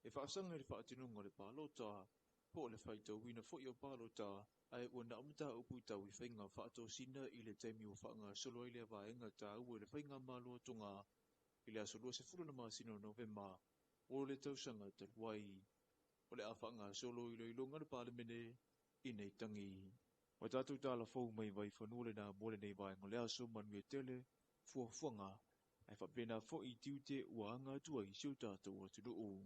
e whaasanga le whaatinunga le pālota, po le whaitau wina fo i o pālota, ai ua na amata upu tau i whainga whaato sina i le taimi o whaanga solo ai le vaenga tā ua le whainga māloa tonga, i le asolua se furu na māsino Novemba, o le tausanga te wai, o le a whaanga solo i le ilonga le pālemene, i nei tangi. Wa tātou tāla fau mai vai whanua na mole nei vaenga le aso manu e tele, fuafuanga, ai whapena fo i tiute ua anga tua i siu tātou atu nuu.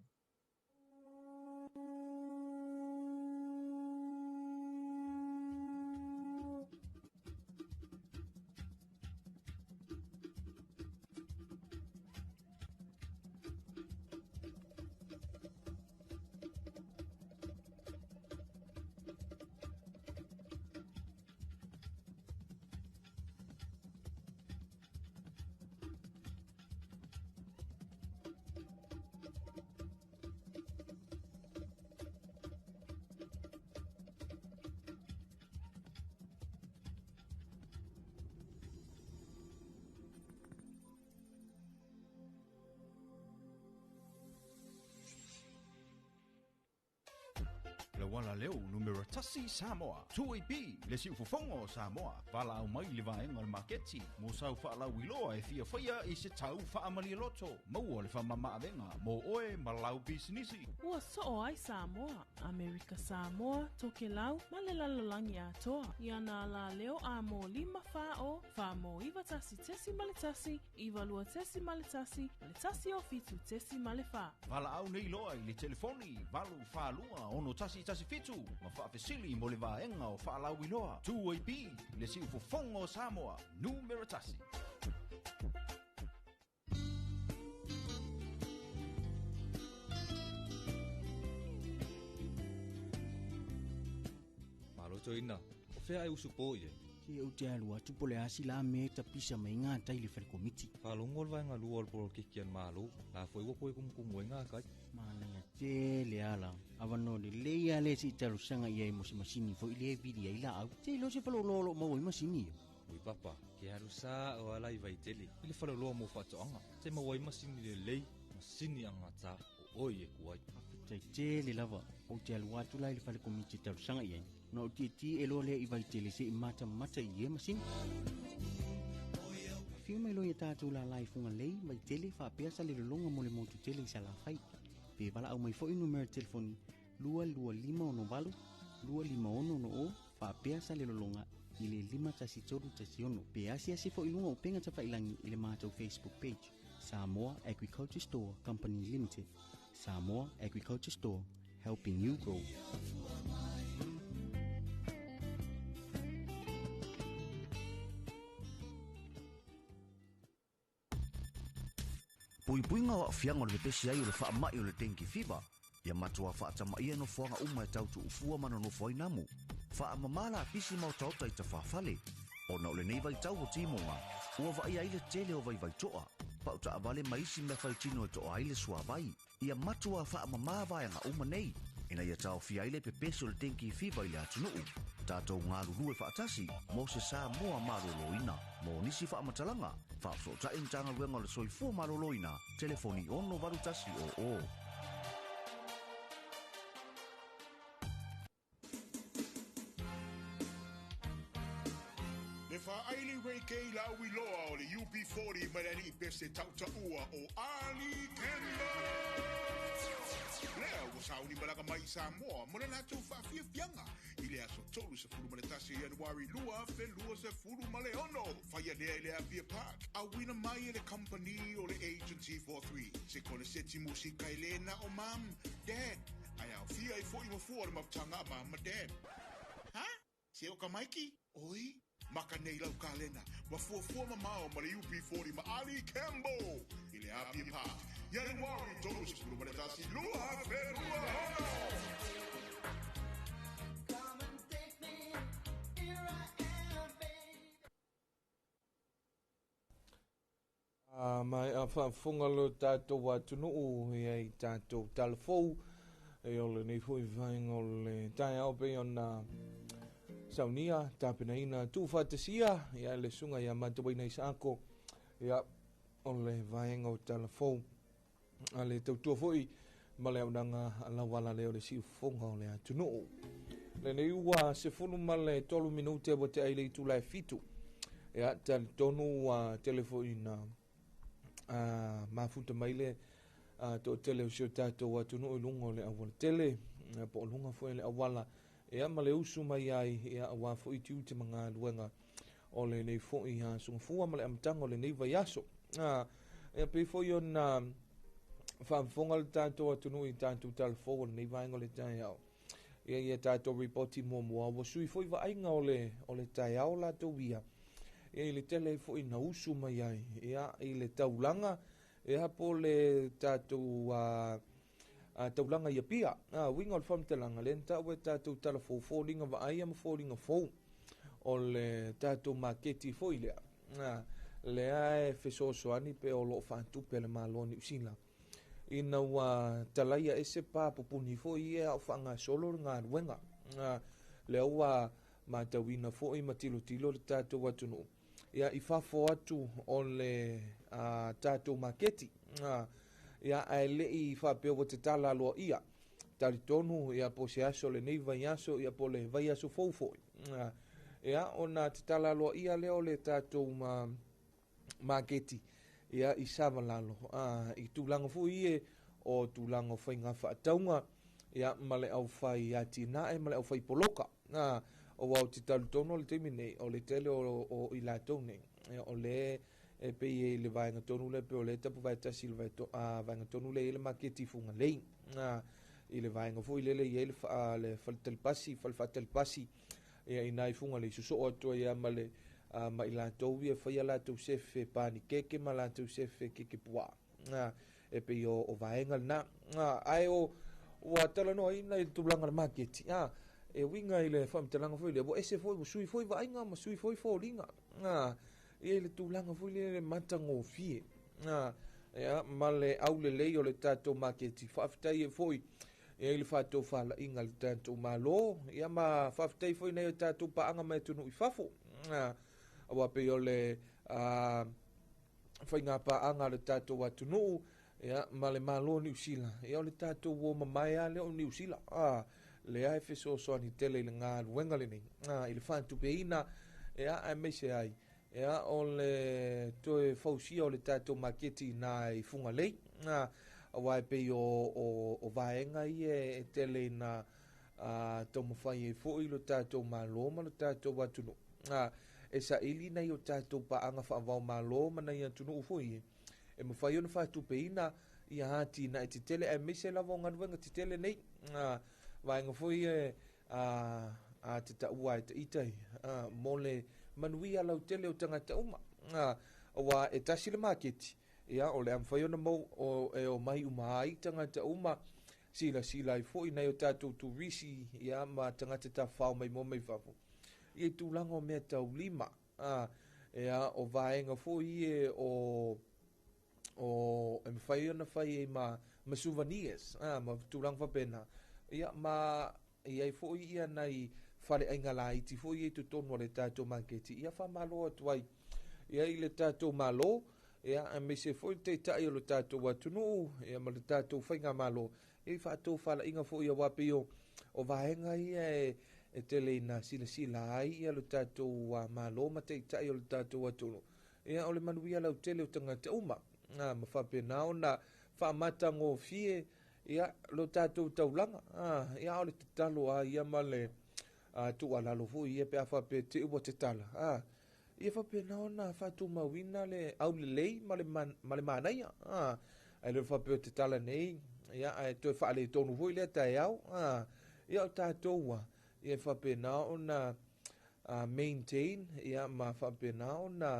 Le wala leo numero tasi Samoa 2AB le si ufofongo Samoa wala au mai le vaenga le maketi mo sau whaala wiloa e fia whaia i se tau whaamali loto maua le whamama avenga mo oe malau bisinisi ua soo ai Samoa Amerika Samoa toke lau ma le lalolangi atoa ia na la leo a mo 5 whao wha mo iwa tasi tesi male tasi iwa lua tesi male tasi le tasi o fitu tesi male wha wala au nei loa i le telefoni walu whalua ono tasi fitu ma whaafesili mo le vaenga o whaalau iloa 2AB le si ufofongo Samoa numero tasi. Maloto ina, o whea e usu po ie. Ke o te alua tupo le asi la me ta pisa mai ngā tai le whare komiti. Whalongo le vaenga lua le polo kikian malo, la fwoi wapo e kumkumu e ngā kai. Mananga te le ala, awano le leia le si talu sanga ia i mo se masini fo i le vidi ai la au. Te lo se whalo lolo mo i masini. Ui papa, ke haru sa o ala i vaitele, i le whalo loa mo whatoanga, te mawai masini le lei, masini anga tā o oi e kuai. Tai te le lava, o te alua tu lai le whare komiti talu sanga ia. Na o ti e lo le i vaitele se i mata i e masini. Fiu mai loia tātou la lai funga lei, mai tele wha peasa le lolonga mo le motu tele i sa la whai. Pe wala au mai fo i numero telefoni 225 251 wha peasa le lolonga i le 5 pe asi fo i lunga o penga ta whailangi i le mātou Facebook page Samoa Agriculture Store Company Limited. Samoa Agriculture Store, helping you grow. Pui-pui ngā wak whianga o le pesi ai o le whaamai o le dengue fever. Ia matua whaatamai e no whanga uma e tautu ufua mana no whai namu. Whaamamala pisi mau tauta i ta whaafale. O na ole nei vai tau o timonga. Ua vai ai le tele o vai toa. Pauta avale maisi me whai tino e toa ai le sua vai. Ia matua whaamamā vai anga uma nei. Ina ia tau fia ai le pepesi o le dengue fever i le atunuu. Tātou ngā lulu e whaatasi, mo se sā mua maroloina. Mo nisi whaamatalanga, whaasota e ntanga ruenga le soifua maroloina, telefoni ono varutasi o. Le whaaili wei kei lau i loa o le UB40 marani pese tauta ua o Ali Kemba. Lea ua sauni malaka mai Samoa, mona nātou whaafia fianga. I le aso tolu se furu maletasi Januari lua, fe lua se furu male ono. Whaia lea i le Avia Park. A wina mai e le company o le Agency 43. Se kone seti musika i le na o mam, dad. Ai au fia i fo i mafua le maputanga mama dad. Ha? Se o ka maiki? Oi? Maka nei lau kalena, ma fuafua mamao ma le UB40 ma Ali Campbell. I le Avia Park. Januari tolu sepuluh menetasi lua Februari mai a whaafunga lo tātou watunuu i tātou talafou e ole nei hui vainga o le tai au pe ona saunia tāpena ina tūwhatasia ia le sunga ia matawaina i sāko ia ole vainga o talafou a le tautua fui ma le aunanga la wala leo le si funga o le atunuu le nei ua se funu ma le 3 minute wa te aile i tūlai fitu ia tali tonu a telefoina mafuta maile to tele o sio tātou atunu i lunga o le awala tele po o lunga fo le awala ea ma le usu mai ai ea awa fo i tiu te mga luenga o le nei fo i sunga fua ma le amtanga o le nei vai aso ea pe fo i ona whaamfonga le tātou atunu i tātou talafo o le nei vainga o le tai au ea tātou reporti mua mua wa sui fo i va ainga o le tai au la tau ia e le tele fo i na usu mai ai ea i le taulanga ea po le tātou taulanga ia pia winga o le whamtalanga le nta ue tātou talafo fōlinga wa aia ma fōlinga fō o le tātou maketi fo i lea le ae fesosoani pe o lo whantupe le maloni usila ina ua talaia ese pā pupuni fo i ea o whanga solo ngā ruenga le ua matawina fo i matilo tilo le tātou watunu ia i fafo atu o le tātou maketi ia ai le i whapeo o te tala aloa ia tali tonu ia po se aso le nei vai aso ia po le vai aso foufoi ia ona te tala aloa ia leo le tātou maketi ia i savalalo i tūlanga fu ie o tūlanga whai ngā whaataunga ia male au whai ati nae male au whai poloka o wau te talu tono le temi nei o le tele o i la tone o le e pe i le vaenga tonu le pe o le tapu vai tasi le vaenga tonu le ele maketi funga lei i le vaenga fu i lele i ele le faltelpasi falfatelpasi i nai funga le suso o atua ia ma le ma i la tau ia whai la tau sefe pani keke ma la tau sefe keke pua e pe i o vaenga na ai o ua tala noa ina i tūlanga le maketi e winga i le whamtalanga fwoi le bo ese fwoi bo sui fwoi wa ainga ma sui fwoi fwoi ringa e le tūlanga fwoi le matango fie ma le au le lei o le tātou maketi whaafitai e fwoi e le whātou whala inga le tātou malo ia ma whaafitai fwoi nei o tātou paanga mai tunu i whafo awa pe o le whai ngā paanga le tātou atunu ia ma le malo ni usila ia o le tātou wo mamaya le o ni usila le ai fesoasoani tele i le galuega lenei i le faatupeina ea ae maise ai ea o le toe fausia o le tatou maketi na i fuga lei auā e pei o vaega ia e tele ina taumafai ai foʻi lo tatou malo ma lo tatou atunuu e saʻili nai o tatou paaga faavao malo ma nai atunuu foʻi e mafai ona faatupeina ia atina e tetele ae maise lava o galuega tetele nei vaenga foi a te taua e te itai mo le manuia lau tele o tangata uma awa e tasi le maketi ia o le amwhai ona mau o mai uma ai tangata uma sila i foi nei o tātou turisi ia ma tangata ta whao mai mo mai whafo i tūlanga o mea tau lima ia o vaenga foi e o e mwhai ona whai e ma souvenirs ma tūlanga whapena ia ma ia foi ia nai fale ainga la iti foi e tonu le tātou maketi ia fa malo atu ai ia i le tātou malo ia a me se foi te tai o le tātou atunu ia ma le tātou whainga malo ia fa tō fala inga foi ia wapio o vaenga ia e tele ina sila ai ia le tātou malo ma te tai o le tātou atunu ia o le manuia lau tele o tangata uma ma whapena ona whamatango fie ia lo tātou taulanga ia o le te talo ia ma le tualalo fu ia pe afa pe te ua te tala ia fa pe na ona fa tu mawina le au le lei ma le manaia ai le fa pe te tala nei ia ai to fa le tonu fu le tai au ia o tātou ia fa pe na ona maintain ia ma fa pe na ona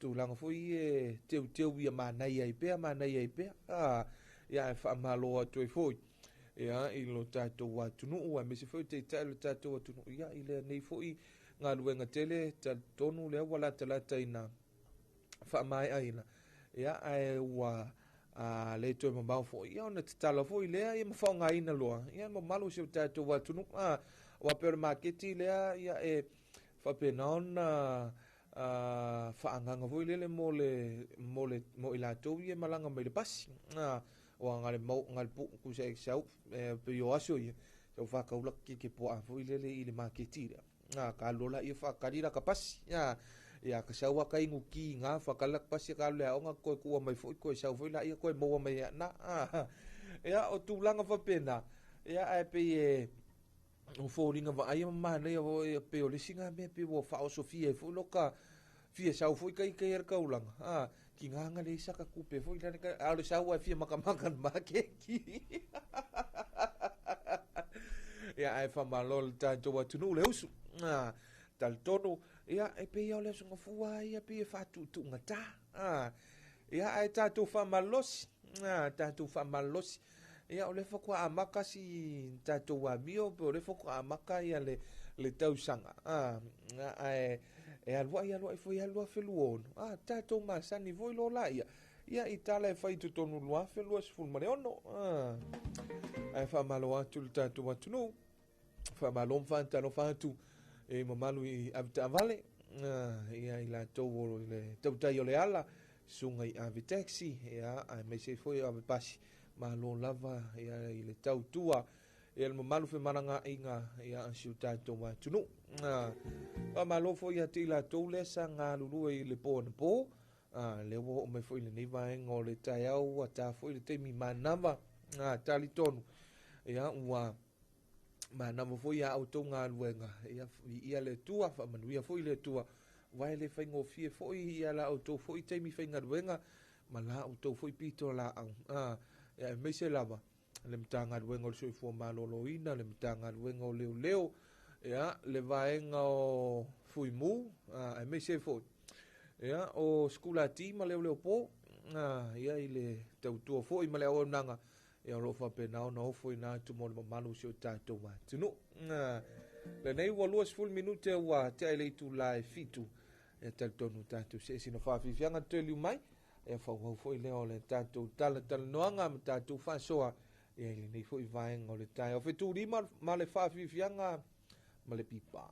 tūlanga fui e teu ia manai ai pea, ia e whaamalo atu e fui. Ia, i lo tātou atunu, a mese fui te tai lo tātou atunu, ia, i lea nei fui ngā luenga tele, ta tonu lea wala talata ina whaamai aina. Ia, ai ua le toi mamau fui, ia, ona te tala fui lea, ia mawhao ngā ina loa, ia, mamalo se o tātou atunu, wa pere maketi lea, ia e whapenaona, whaanganga fui lele mo i lātou ia malanga mai le pasi. O ngale pu ku se sau pe yo aso ia. So whakaula ke po a fui lele i le maketi rea. Ka lola ia whakarira ka pasi. Ia ka sau ka ingu ki ngā whakalak pasi ka lea o ngā koe kua mai fui koe sau fui la ia koe moa mai na. Ia o tūlanga whapena. Ia ai pe e o fōringa wa aia mamana ia pe o lesinga mea pe o whao Sofia e fui loka fia sau fui kai kai ar kaulanga. Ki nganga le saka kupe fui lana ka ale sau ai fia makamakan makeki. Ia ai whamalol tātou atunu le usu. Tal tono ia e pe ia o le sunga fua ia pe e whātutu ngata. Ia ai tātou whamalosi. Tātou whamalosi. Ia o le whakua amaka si tātou amio, pe o le whakua amaka ia le tausanga. E alua i foi alua feluono. Tātou masani voi lo la ia. Ia i tala e whai tutonu lua felua sifun mare ono. Ai whamalo atu le tātou atunu. Whamalo mwhantano whātu e mamalu i avita avale. Ia i la tau o le tautai o le ala. Sunga i ave taxi. Ia ai me se foi ave pasi. Malo lava ia i le tau tua. Ia le mamalu fe maranga inga ia ansiu tātou atunu. Malo foi ia te la tau lesa ngā lulu i le po na po. Le wo o me foi le niva o le tai au a ta foi le teimi manava. Tali tonu. Ia ua manava foi ia auto ngā luenga. Ia le tua, whamanuia foi le tua. Wai le whaingo fie foi ia la auto foi teimi whainga luenga. Ma la auto foi pito la au. Ia me se lava. Le mtanga luenga o le soifua maloloina, le mtanga luenga o leo. Ia, le vaenga o fui mu, me se foi. Ia, o skula ti ma leo po. Ia, i le tautua foi ma leo nanga. Ia, lo fa penao na ofoi na tu mo le mamalu se o tātou wa. Tunu, le nei wa luas full minute wa te ai leitu la e fitu. Ia, talitonu tātou se sino whawhiwhianga tēliu mai. E whauhau foi leo le tātou tala noanga ma tātou whasoa. Ia ili nei foi vaenga o le tai. O whetu rima ma le whawhiwhianga ma le pipa.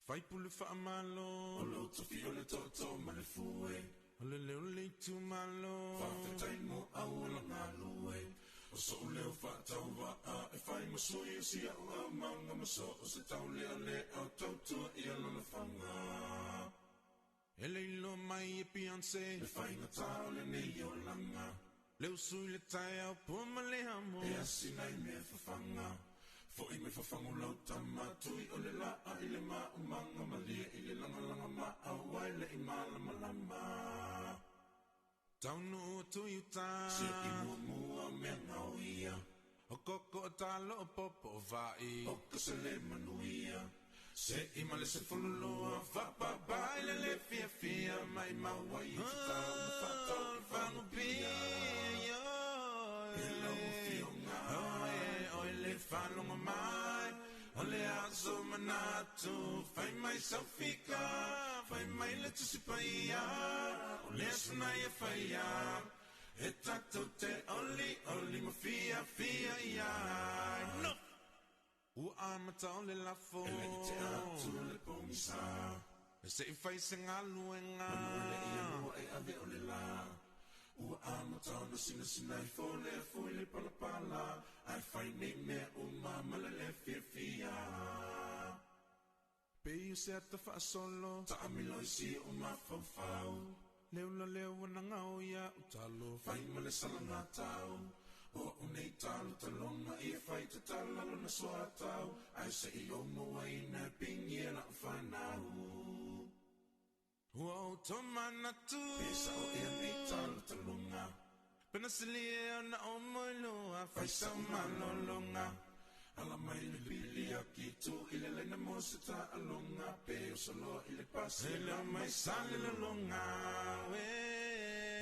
Fai pule wha malo. O lo tofi o le toto ma le fue. O le leo le tu malo. Whawhetai mo au ala ngā lue. O so leo whatau waa. E whai masui o si au a manga maso. O se tau lea le au tautua i alona whanga. E leilo mai e Beyonce. Le whai ngatau le nei o langa. Leo sui le tai au puma le hamo. E asi nai me whawhanga. Fo i me whawhangu lau tamatui o le laa i le maa umanga malia i le langa maa wai le i malama lama. Taunu o tui uta. Sia i mua mea ngau ia. O koko o talo o popo o vai. O kasele manuia. Se i male se fuloloa. Whapapa i le fia fia. Mai maua i tau na whatau i whangu pia. E lau fio ngā. Oi le whanonga mai. O le aso manatu. Whai mai saufika. Whai mai le tusipaia. O le asana ia whaia. E tatou te oli ma fia ia. No! Ua amata o le lafo. E le te atu le pomisa. E se I whai se ngā luenga. Manu le ia mua e ave o le la. Ua amata o na sina I fole a fui le palapala. Ai whai nei mea mala le fia. Pei se ata wha solo. Ta amilo I si fau. Leo wana ngau ia utalo. Whai male salanga tau. O unei talo talonga I whai te talalo na soa tau. Ai se I o mua I na pingi e la whanau. Ua o tomana tu. Pesa o ea nei talo talonga. Pena silie o na o moiloa. Whai sa malolonga. Ala mai le pili a ki tu. Ile le na mosita alonga. Pe o solo ile pasi. Ile mai sale lolonga.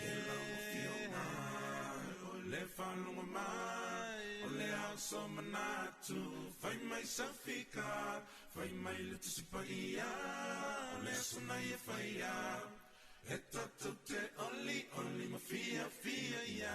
Ile o fionga. Le whanonga mai. O le aso manatu. Whai mai safika. Whai mai le tusipa ia. O le aso na ia whaia. E tatou te oli ma fia ia.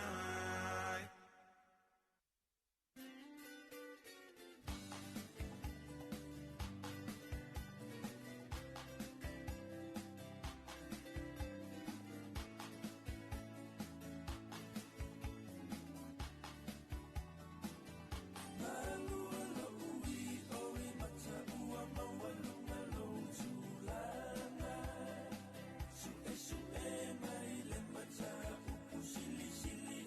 Sili sili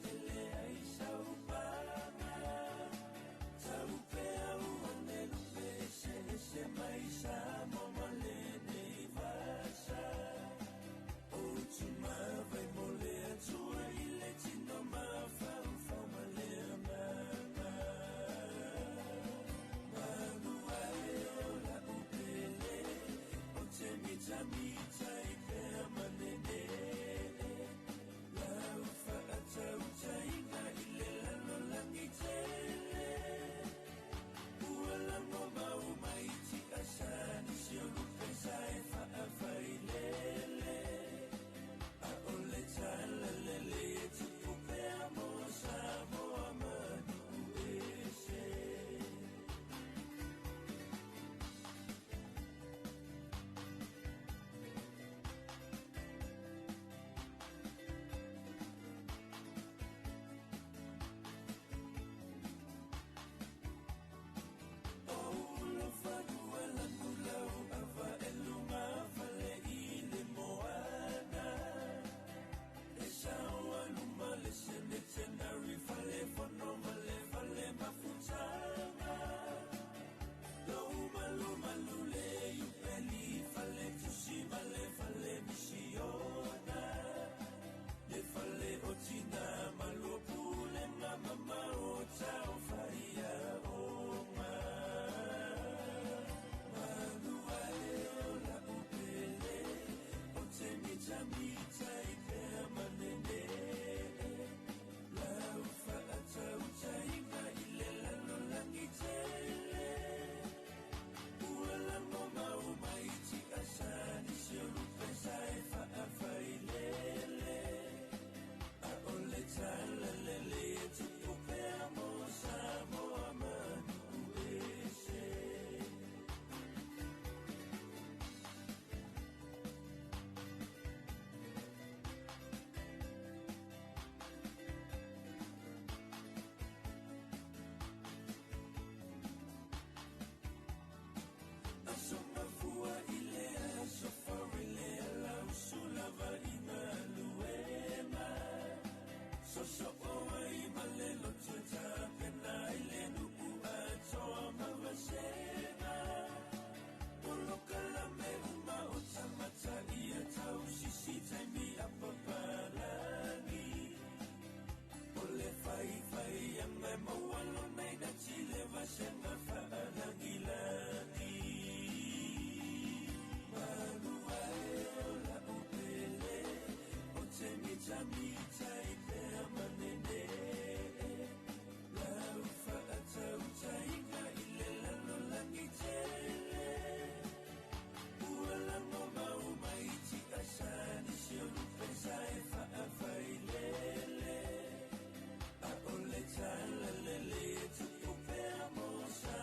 Lele, tu pupea mosa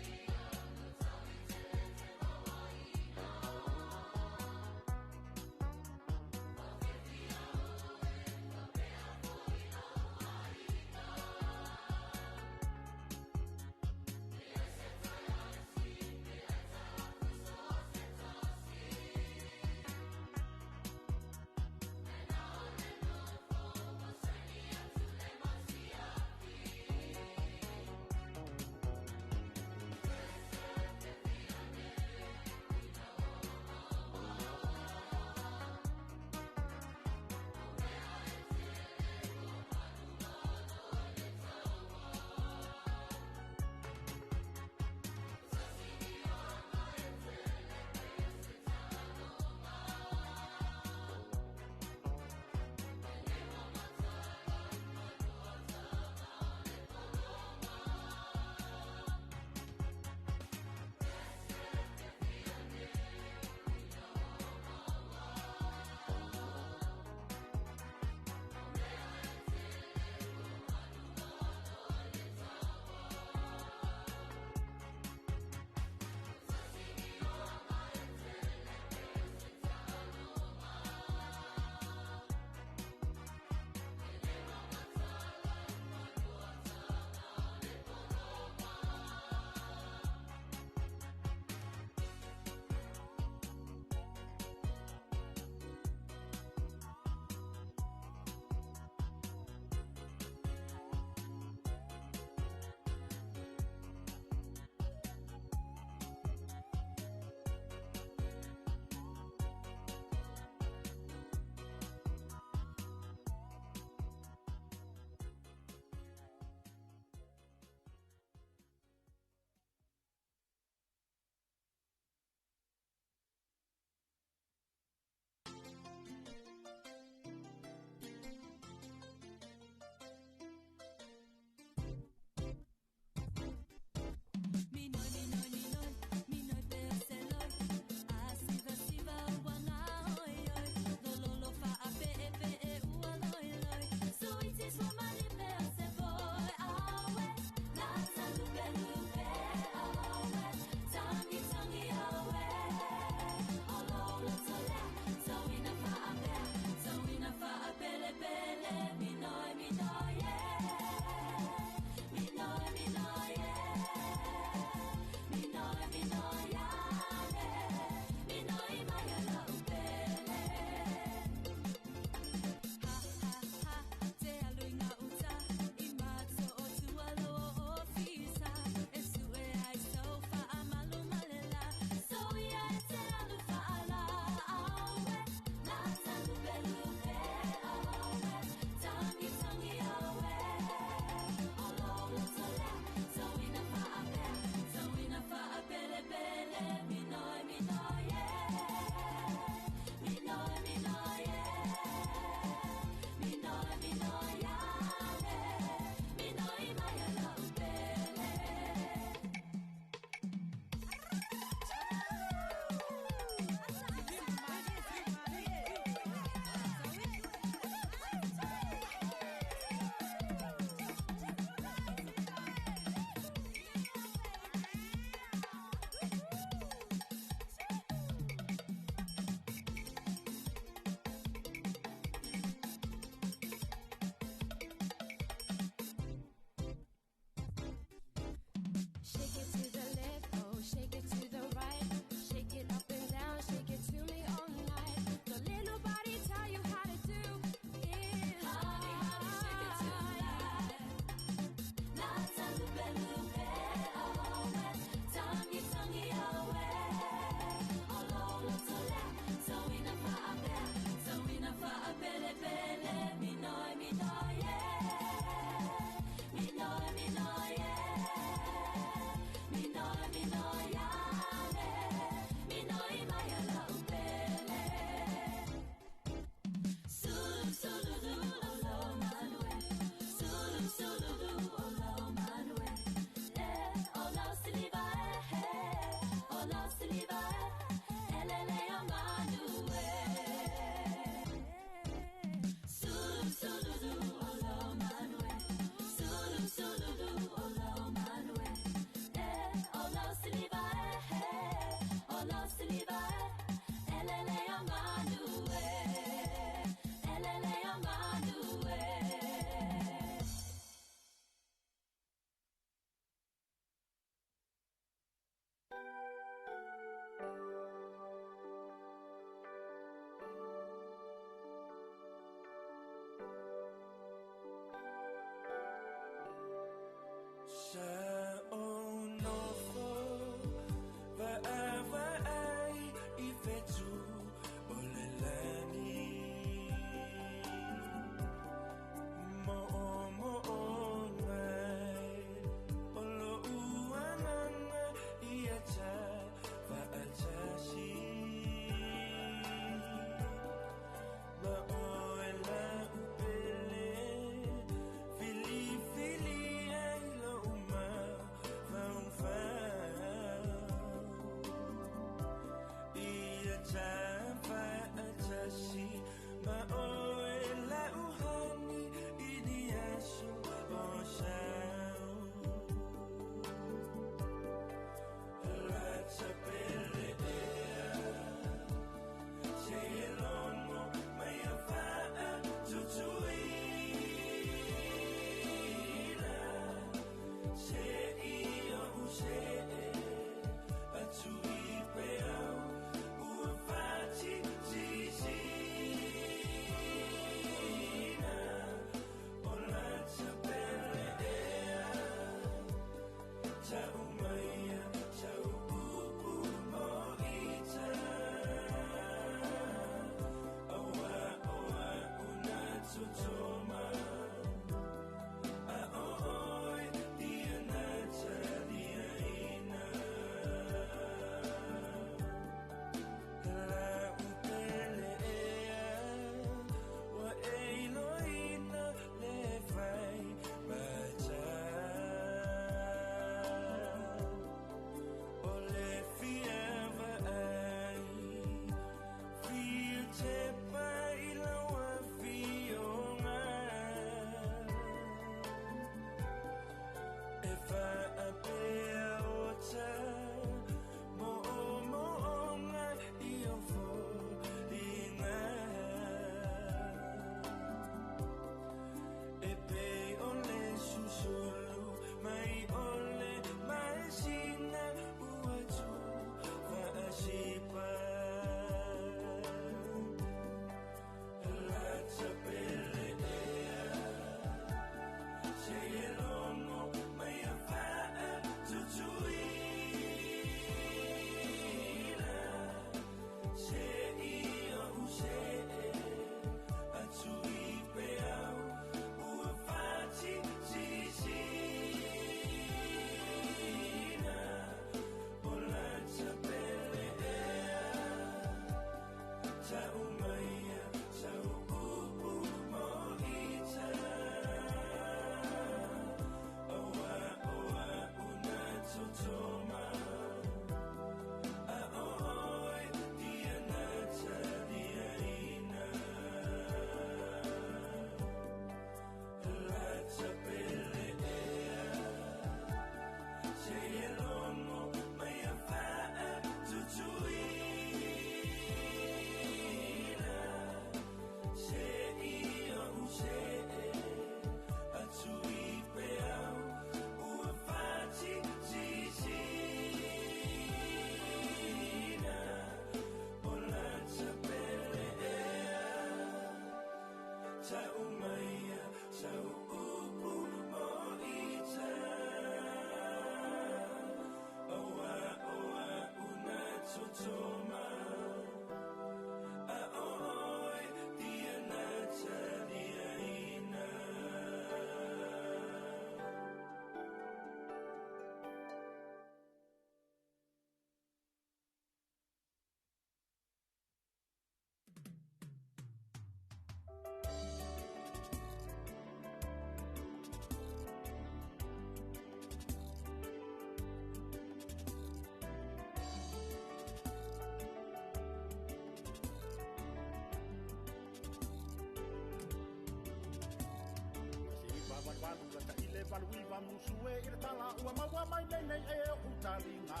Waluiva musue ir tala ua maua mai nei e utalinga.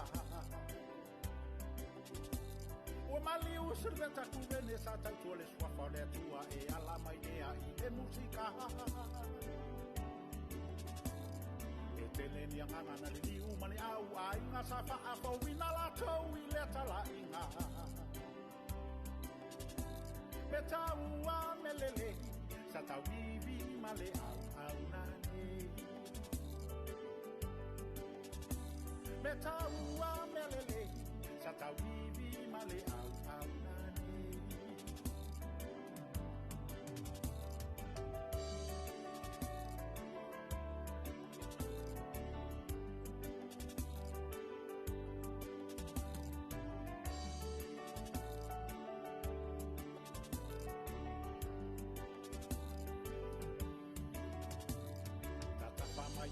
Ua maliu sirveta kuvene sa tautua le swafa le tua e ala mai nea I e musika. E tele ni anganga na liu mani au a inga sa faa fawina la tau I le tala inga. Beta ua melele sa tau vivi male au nane. Beta ua melele sa tau vivi male au nane.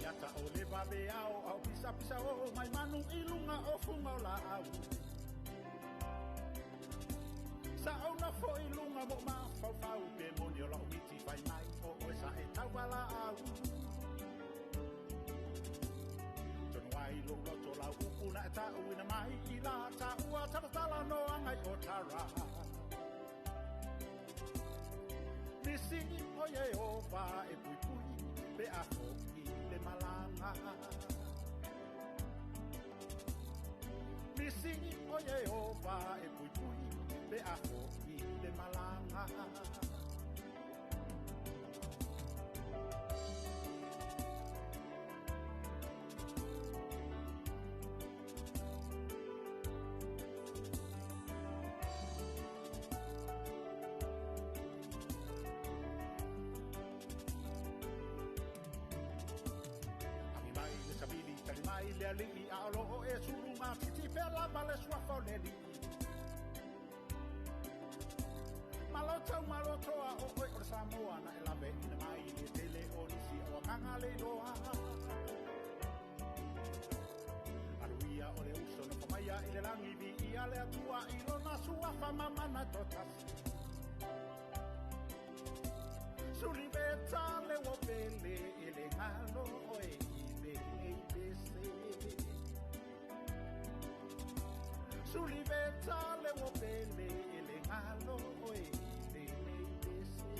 Yata o le babe au pisa pisa o mai manu ilunga o funga o la au. Sa au na fo ilunga mo ma fau fau pe moni o la uiti fai mai o sa e tau wala au. Tonu ai lo to la upu na e tau ina mai I la ta ua taratala no angai o tara. Nisi o ye o va e pui pui pe a fo le malanga. Nisi o Yehova e pui pui pe a hoki le malanga. Le li alo o e suru ma titi pela bale sua foneli. Maloto a o o Samoa na e la ve ina mai le tele o nisi o kanga le loa. Aruia o le uso no pamaya I le langi vi I ale atua I lona sua fama mana totasi. Suli beta le o pele I le ngalo o e Suliveta le wopele ele ngalo oe le bese.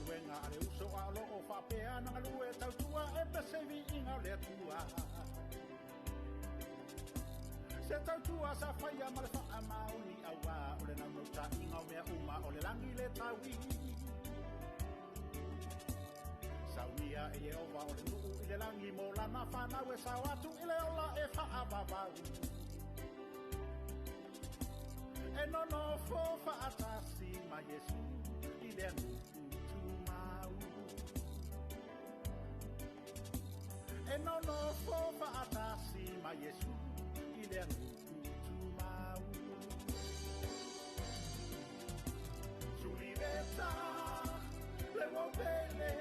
Luenga ale uso alo o fapea na lue tau tua e pesevi inga le tua. Se tau tua sa faia male fa amauni awa o le nau ta inga o mea uma o le langi le tawi. Saunia e Yehova o le nuu I le langi mo lana whana we sawatu I le ola e fa ababau. E nono fo fa atasi ma Yesu I le nuu. E nono fofa atasi ma Yesu I le anutu mau. Suliveta le wopele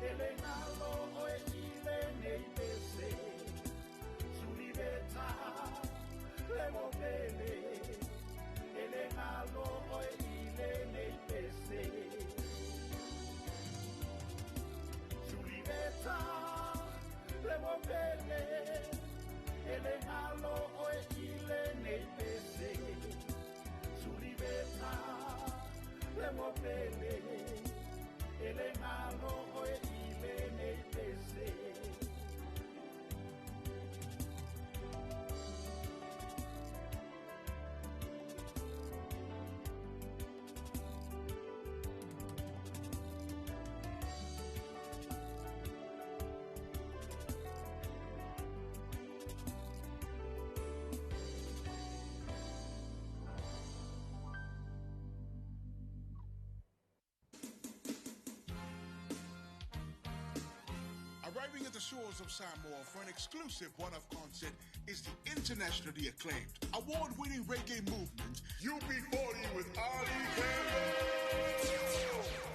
e le ngalo o e ile nei pese. Suliveta le wopele e le ngalo o e ile nei pese. Suliveta le wopele e le ngalo o e ile nei pese. Suliveta le wopele e le ngalo o e ile le nei pese. Arriving at the shores of Samoa for an exclusive one-off concert is the internationally acclaimed, award-winning reggae movement, UB40 with Ali Campbell.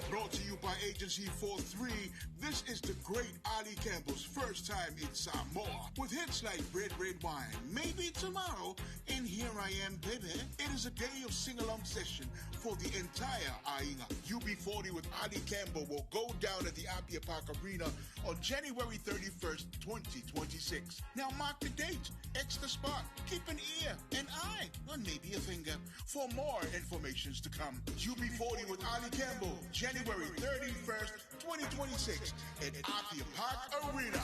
Brought to you by Agency 43, this is the great Ali Campbell's first time in Samoa. With hits like Red Red Wine, Maybe Tomorrow, and Here I Am Baby, it is a day of sing-along session for the entire Ainga. UB40 with Ali Campbell will go down at the Apia Park Arena on January 31st, 2026. Now mark the date, X the spot, keep an ear, an eye, or maybe a finger for more informations to come. UB40 with Ali Campbell, January 31st, 2026 at Apia Park Arena.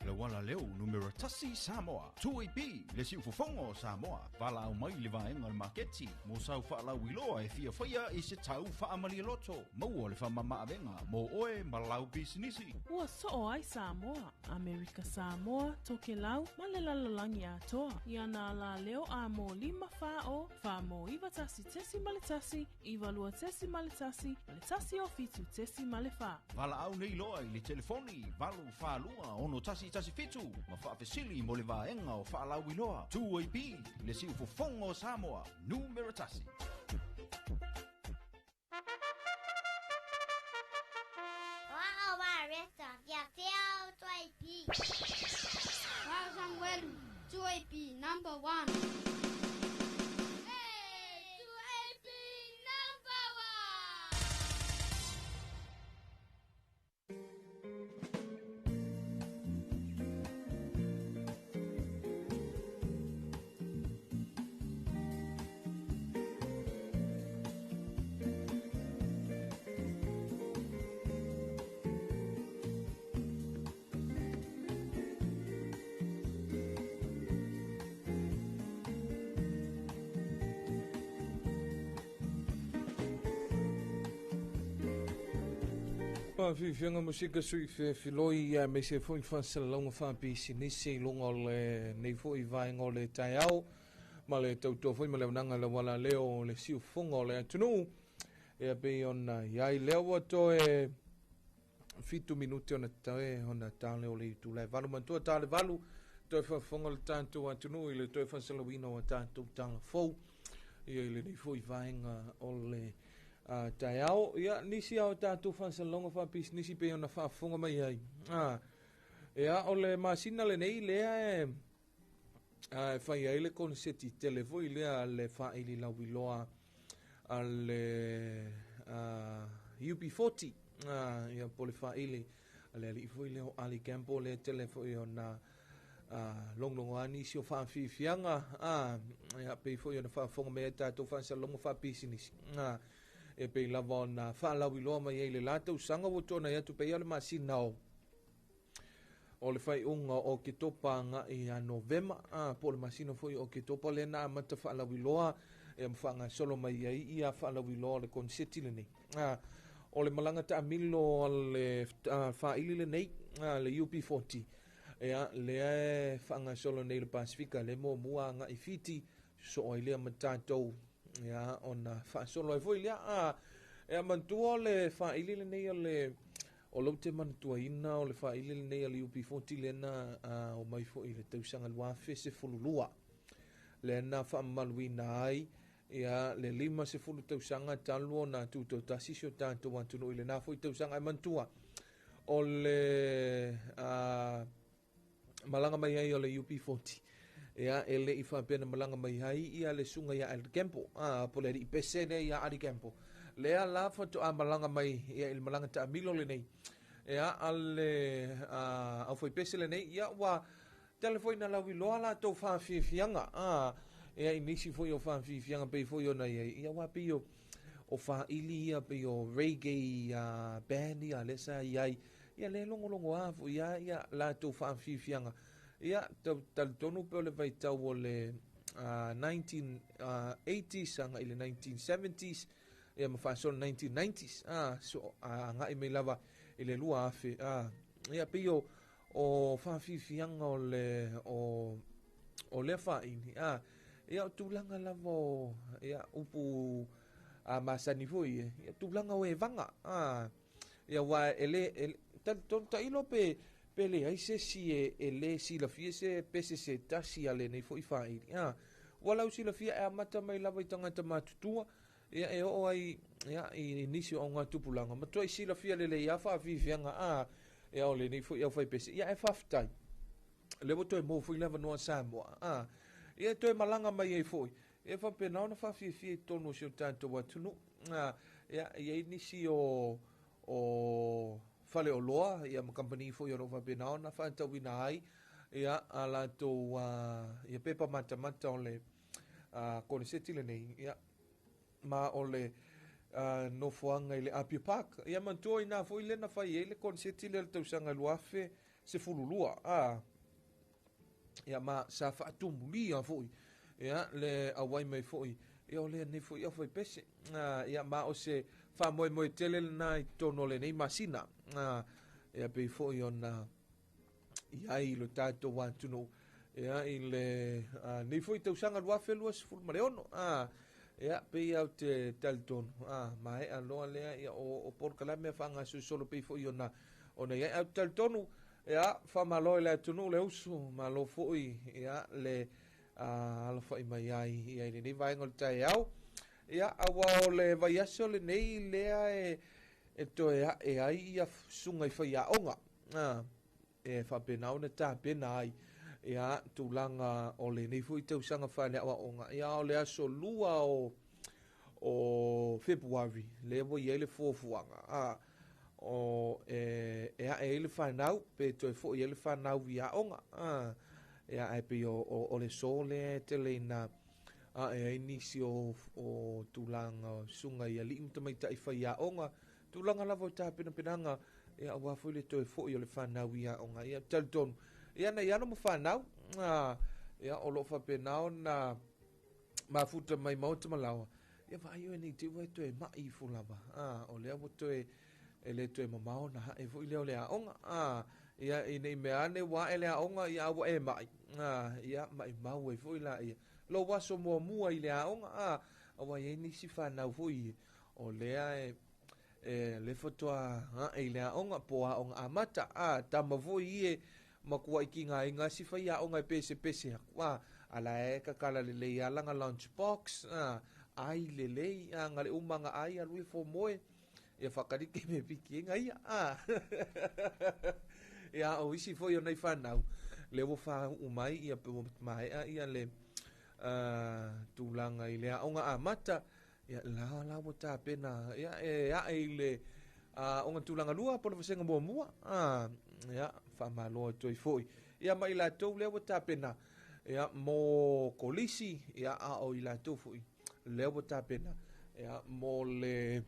Le wala leo numero tasi Samoa. 2AB le si ufofongo Samoa. Vala au mai le vaenga le marketi. Mo sau whaala wiloa e fia whaia i se tau whaamali loto. Maua le whamama avenga. Mo oe malau bisinisi. Ua so'o ai Samoa, Amerika Samoa, toke lau, ma le lalalangi atoa. Ia na la leo a mo 5 fa'o, fa mo iwa tasi tesi ma le tasi, iwa lua tesi ma le tasi o fitu tesi ma le fa. Vala au nei loa i le telefoni. Valu whaalua ono tasi fitu. Ma whaafesili mo le vaenga o whaalau iloa. 2AB le si ufofongo Samoa. Numero tasi. Wow, Marissa, yeah, feel 2AP. Wow, Samuel, 2AP, number 1. Hey, 2AP, number Fianga musika sui filoi me se foi fansa longa fa pisi nisi longa le nei foi vai ngole tai au ma le tau foi ma le nanga le wala leo le siu fonga le tunu e be ona yai leo to e fitu minuti ona tae ona tale o le tu le valu mantua tale valu to fa fonga le tanto atunu ile to fa salawino tanto tala fo ia ile nei foi vai nga o le tai au, ia nisi au tātou whansalonga whapis nisi pe ona whafunga mai ai. Ia o le masina le nei lea e whai ai le konseti telefoi lea le whaili lawi loa a le UB40. Ia po le whaili a le ali foi leo Ali Campo le telefoi ona longlongo ani si o whawhiwhianga. Ia pe foi ona whafunga mai tātou whansalonga whapis nisi. E pe lava na whaalawi loa mai e le lātou sanga wo tōna i atu pe ia le masina o le whai unga o ke topanga i a Novema po le masina foi o ke topa le na amata whaalawi loa e mwhanga solo mai ai i a whaalawi loa le konseti le nei o le malanga ta amilo le whaili le nei le UB40 e a le e whanga solo nei le Pasifika le mua nga i fiti so o i lea matatou ia ona whaasolo e foi lea e mantua le whaili le nei o lau te mantua ina o le whaili le nei le UB40 lena o mai foi le tausanga luafe se fululua lena whaamaluina ai ia le 5 se fulu tausanga talu na tuto tasisio tanto wantunu ile na foi tausanga e mantua o le malanga mai ai o le UB40 ia ele i whapena malanga mai hai ia le sunga ia Ali Campo po le i pesene ia Ali Campo lea la foto a malanga mai ia il malanga ta milo le nei ia ale au foi pese le nei ia wa telefoina la wi loa la to fa fianga ia inisi foi o whaafianga pei foi o nei ia wa pei o whaili ia pei o reggae band ia lesa iai ia le longo afu ia la tau whaafianga ia tal tonu pe o le vai tau o le 1980s anga i le 1970s ia mawhasona 1990s so ngai me lava i le lua afe ia pei o whaafianga o le whaini ia o tūlanga lava ia upu masani foi ia tūlanga o e vanga ia wa ele ta ilo pe le ai se si ele si la fie se pese se tasi ale nei foi whaini wala usi la fie mata mai lava i tangata matutua ia o ai ia i nisi o ngā tupulanga ma toi si la fie le ia whaafianga ia o le nei foi au whai pese ia whaftai le mo toi mo foi lava noa Samoa ia toi malanga mai e foi e fa pe na fa fi tonu se tanto wa tunu ia nisi o fale o loa ia ma company foi o fa pe na fa ta wina ai ia ala to ia pepa mata o le ko se tile nei ia ma o le no fuanga ile Api Park ia man toi na foi le na fa ile ko se tile le tau sanga luafe se fululua ia ma sa fa tumulia foi ia le awai mai foi ia o le nei foi ia foi pese ia ma o se fa moi tele na i tono le nei masina ia pe foi ona ia i lo tato wan tuno ia i le nei foi tau sanga luafe luas ful mareono ia pe ia te talton mai alo le ia o por kala me fanga su solo pe foi ona ia au taltonu ia fa malo le tunu le usu malo foi ia le ala fa mai ai ia ni vai ngol tai au ia awa le vai aso le nei lea e to ai ia sunga fa ia onga e fa pena ona ta pena ai ia tulanga o le nei foi te usanga fa le awa onga ia o le aso lua o February le vo ia le fofuanga o ele whanau pe toi fo ele whanau via onga ai pe o le sole te leina inisi o tulanga sunga ia li imta mai tai whaia onga tulanga lavo ta penanga wa fo le toi fo le whanau via onga ia talton ia na ia no mo whanau ia o lo fa penao na mafuta mai mauta malawa ia vai o ni te wa toi mai fulava o le avo toi ele toe mamao na e fu leo le aonga ia ine meane wa ele aonga ia wa e mai ia mai mau e fu la ia lo waso mo mua ile aonga wa ye ni si fa na fu o le le foto ile aonga po aonga amata ta ma fu ie makua ikinga inga si fa ia aonga pese wa ala e kakala le ia langa lunch box ai le ngale umanga ai alui fo moe ia whakarike me piki nga ia ia o isi foi o nei whanau le wo wha umai ia pe mai ia le tūlanga i lea onga amata ia la wo tā pena ia le onga tūlanga lua pono wasenga mua ia whamaloa toi foi ia mai la tau le wo tā pena ia mo kolisi ia o i la tau foi le wo tā pena ia mo le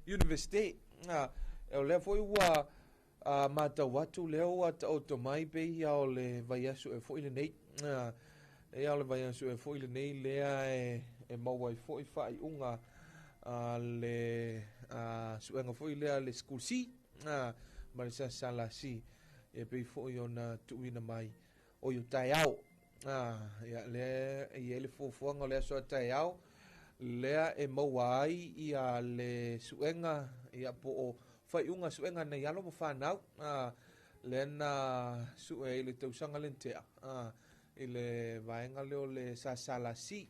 university o le foi ua mata watu le o ata o to mai pe ia o le vai asu e foi le nei ia o le vai asu e foi le nei lea e mau ai foi fai unga le suenga foi lea le school si ma le sala si e pe foi ona tuina mai o yo tai au ia le le fofuanga le aso tai au lea e mauai ia le suenga ia po o fai unga suenga nei alo mo whanau lena sue le tausanga lentea ile vaenga leo le sasala si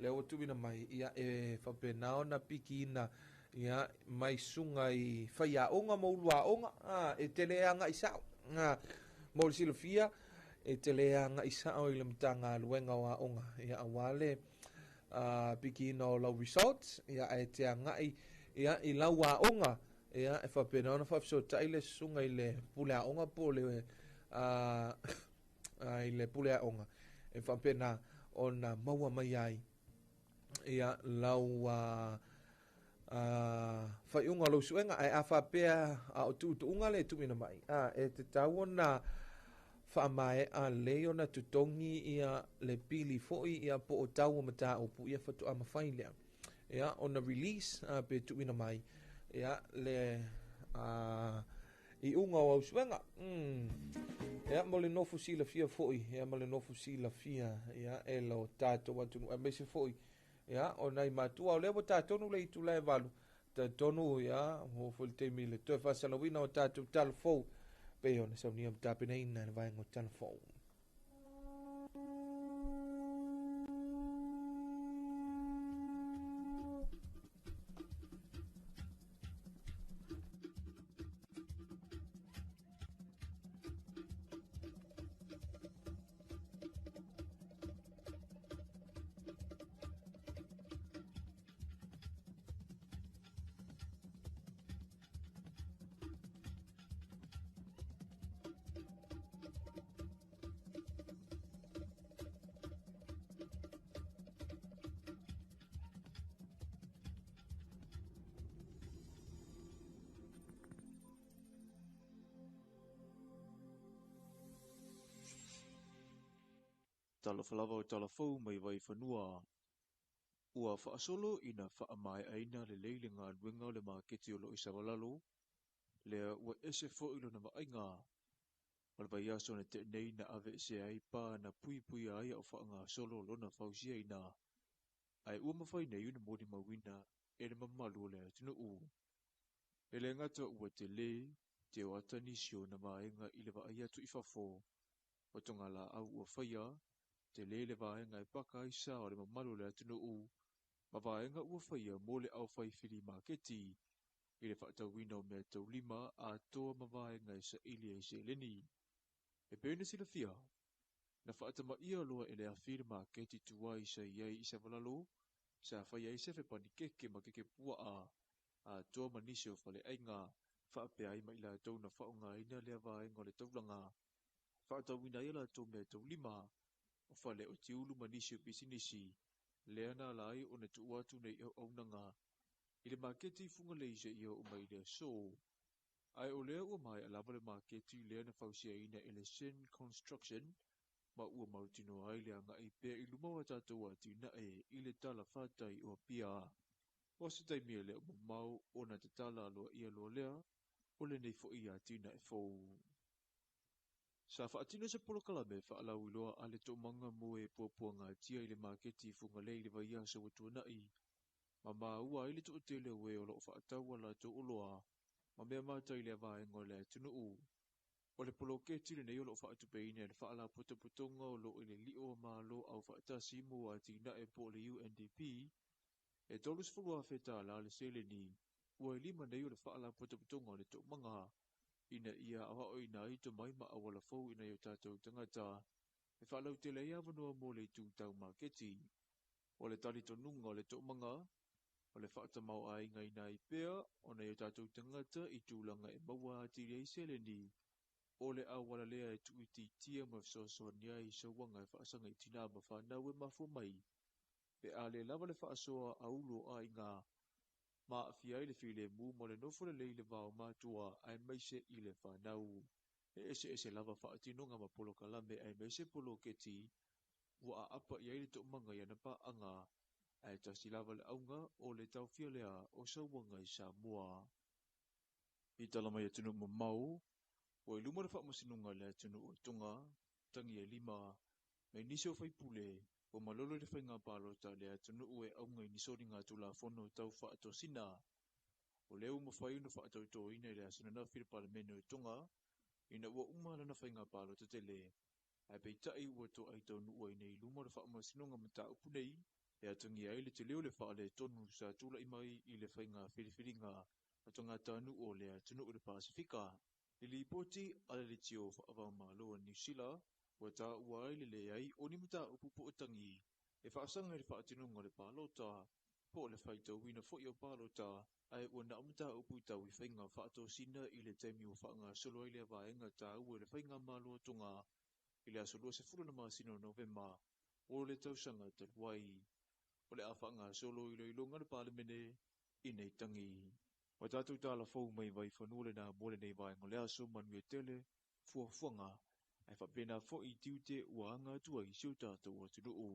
leo tuina mai ia e whapenao na piki ina ia mai sunga i whaia onga maulua onga e teleanga isao mo le silofia e teleanga isao i le mtanga luenga wa onga ia awale piki no lau results ia e te ngai ia i lau a onga ia e whapena ona whapso taile sunga i le pule a onga po le ai le pule a onga e whampena o na maua mai ai ia lau whaiunga lau suenga ai a whapea a o tuunga le tumina mai e te tau na whaamae a leo na tutongi ia le pili foi ia po o tau o mata o pu ia whatu ama whailea ia o na release pe tumina mai ia le I unga o suenga ia mole nofu sila fia foi ia mole nofu sila fia ia e lo tato watu e mese foi ia o nai matua o lewa tatonu le itu le valu tatonu ia ho folte mile to fa salawina o tato talfo pe ona sa nia tapena ina vai ngo talfo Tala whalawa o tala whau mai vai whanua. Ua whaasolo ina whaamai aina le leile ngā nuenga le māketi o lo i sawalalo. Lea ua ese whoilo na maainga. Malwai aso na te nei na ave se ai pā na pui pui ai au whaanga solo lona whausia ina. Ai ua mawhai nei una modi mawina e le mamalu lea tino u. E le ngata ua te le, te o atanisio na maainga i le vai atu i whafo. O tonga la au ua whaia, te le vaenga e paka i sa o le mamalu le atunu u, ma vaenga ua whaia mo le au whai whiri maketi, i le whaatawina o mea tau lima a toa ma vaenga i sa ili e se leni. E pēne sila fia, na whaatama ia loa e le a whiri maketi tuwa i sa iei i sa valalo, sa whaia i sefe pani keke ma keke pua a toa manisi o whale ainga, whaapea i ma ila tau na whaonga ina lea vaenga o le taulanga. Whaatawina ia la tau mea tau lima, o whale o tiulu manisi o pisinisi, lea nā lai o na tuuatu nei au aunanga. I le maketi funga leise ia o mai lea so. Ai o lea ua mai alava le maketi lea na whausia ina ele Sen Construction, ma ua mautino ai lea nga i pēr i lumawa tātou ati na i le tala whātai o pia. O se taimia lea o mau o na te tala aloa ia loa lea, o le nei fo i ati na e fōu. Sa whaatino se polokalame whaalau iloa a le tomanga mo e puapua ngā tia i le maketi funga lei le vai asa wa tuanai. Ma ua i le to tele we o lo whaatau ala to uloa, ma mea mata i le vaenga le tunu u. O le poloketi le nei o lo whaatupe ine le whaala putoputonga o lo i le lio ma lo au whaatasi mo ati na e po le UNDP, e tolus fulua feta ala le seleni, ua i lima nei o le whaala putoputonga o le tomanga, ina ia awa o ina i to mai ma awala fau ina i tātou tangata, e whalau te leia wanua mo le tūtau maketi. O le tari tonunga o le tomanga, o le whaatamau a inga ina i pēr, o na i tātou tangata i tūlanga e maua ati rei seleni, o le awala lea e tuiti tia ma fsoso nia i sawanga e whaasanga i tina ma whanau e mafu mai. Pe a le lava le whaasoa a ulo a inga, ma fia i le file mu mo le nofo le leile vao mātua ai maise i le whanau. E ese lava whaatinonga ma polo kalame ai maise polo keti, ua a apa i aile tomanga i anapa anga, ai tasi lava le aunga o le tau fia lea o sawanga i Samoa. I talamai atunu mo mau, o i luma le whaamasinunga le atunu o tunga, tangi e lima, mai nisi o whaipule, o malolo le whainga pālota le atunu ue aunga i nisori ngā tula whono tau whaato sina. O leo ma whai una whaato to ina le asana na whiri palamene o tunga, ina ua umala na whainga pālota te le. Ai pei tai ua to ai tau nua i nei luma le whaamasinunga mata upu nei, e atangi ai le te leo le whaale tonu sa tula imai i le whainga whiriwhiringa, ato ngā tānu o le atunu o le Pasifika. I li poti ala le tio whaavau māloa New Zealand, ua tā ua ai le ai o ni mata upu po otangi, e whaasanga i le whaatinunga le pālota, po le whaitau wina fo i o pālota, ai ua na amata upu tau i whainga whaato sina i le taimi o whaanga solo ai le vaenga tā ua le whainga māloa tonga, I le aso lua se fulu na masino November o le tausanga taluai o le awhanga solo i loilonga le palemene i nei tangi. O tātou tāla fau mai vai whanua le nā mole nei vai ngole aso manue tele fuafuanga ai whapena fo i tiute ua anga tua i sio tātou o tunu o.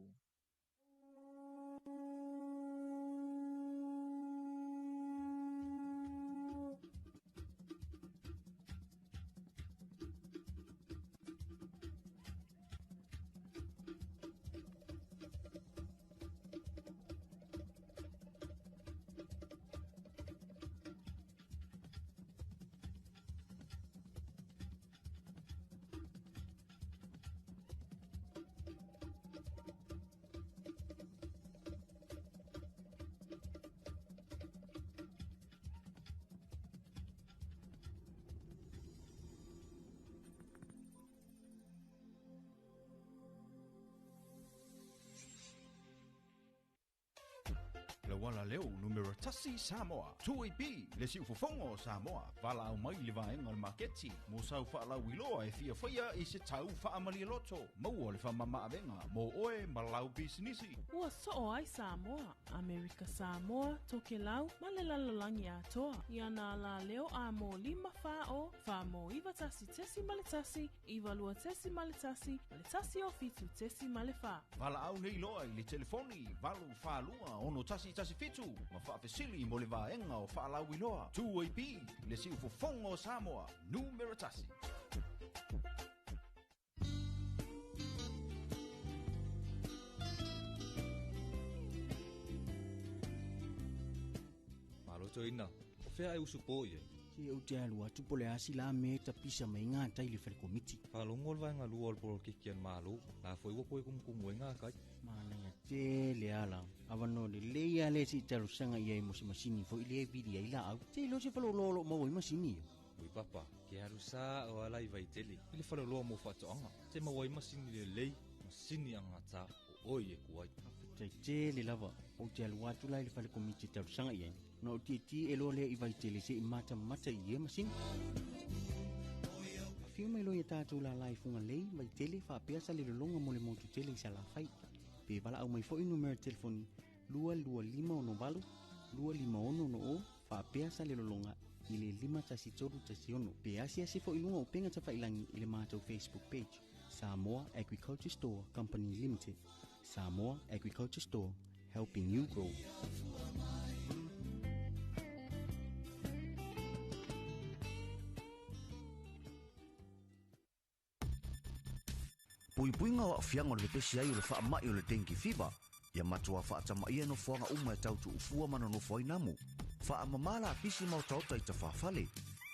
Le wala leo numero tasi Samoa. 2AB le si ufofongo Samoa. Vala au mai le vaenga le maketi. Mo sau wha lau iloa e fia whaia i se tau wha amali loto. Maua le wha mama avenga. Mo oe malau bisinisi. Ua so ai Samoa, Amerika Samoa, toke lau, malelalolangi atoa. Iana la leo a mo 5 fao, fa mo iwa tasi tesi maletasi, iwa lua tesi maletasi, maletasi o fitu tesi malefa. Vala au nei loa i le telefoni. Valu wha lua ono tasi fitu. Ma wha fesili mo le vaenga o wha lau iloa. 2AB le si ufofongo Samoa. Numero tasi. Maloto ina, o fea e usu po ye. Si au te alua tupo le asi la me ta pisa mai ngā tai le whare komiti. Palongo le vaenga lua o le kikian malo, la foi wapo e kumkumu e ngā kai. Mananga te le ala. Awano le leia le si talo sanga ia i mosi masini fo ili e vidi ai la au. Te lo se palo lolo mau i masini yo. Ui papa, ke haru sa o alai vai tele. Ili whare loa mo whatoanga. Te mawai masini le lei, masini anga ta o oi e kuai. Te le lava, o te alua tu lai le whare komiti talo sanga ia. No ti e lo le i vai tele se i mata i e masini. Fiu mai lo i tātou la lai funga lei, vai tele wha apea sa le longa mo le motu tele i sa la whai. Pe wala au mai fo i numero telefoni 225 251 o fa apea sa le longa i le 5 pe asia se fo i lunga o penga ta whailangi i le mātou Facebook page Samoa Agriculture Store Company Limited. Samoa Agriculture Store, helping you grow. Puipuinga wa fianga le pesi ai le wha mai o le dengue fever. Ia matua wha atama ia no whanga uma e tautu ufua mana no whai namu. Wha amamala pisi mau tauta i ta whawhale.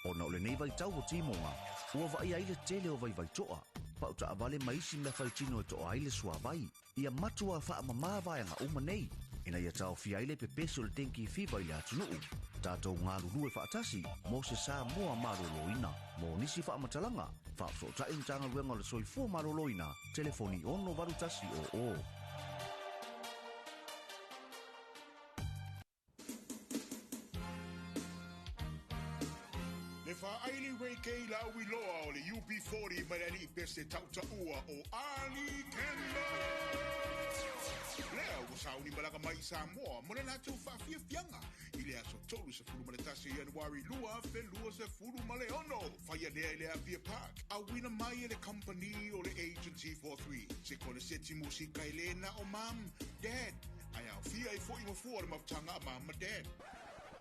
O na ole nei vai tau o timonga. Ua vai ai le tele o vai vai toa. Pa uta avale maisi me whai tino e toa ai le sua vai. Ia matua wha amamala vai anga uma nei. Ina ia tau fia ai le pepesi o le dengue fever i le atunuu. Tātou ngā lulu e whaatasi, mo se sā mua maroloina. Mo nisi whaamatalanga, whaapso tae ntanga luenga le soi fua maroloina, telefoni ono varutasi o. Le whaaili rei kei la ui loa o le UB40 mai ni pese tauta ua o Ali Kemba. Lea ua sauni malaka mai Samoa, mole nātou whaafia fianga. Ile aso tolu se fulu male tasi Januari lua, fe lua se fulu male ono. Whaia lea ile a Via Park. A wina mai ele company o le Agency 43. Se kone seti musika ele na o mam, dad. Ai au fia i fo i mafua le mafutanga a mama dad.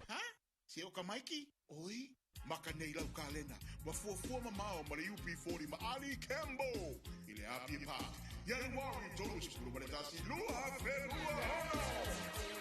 Ha? Se o ka maiki? Oi? Maka nei lau ka lena. Mafua mamao ma le UB40 ma Ali Kembo. Ile a Via Park. Januari tolu se fulu male tasi lua, fe lua ono.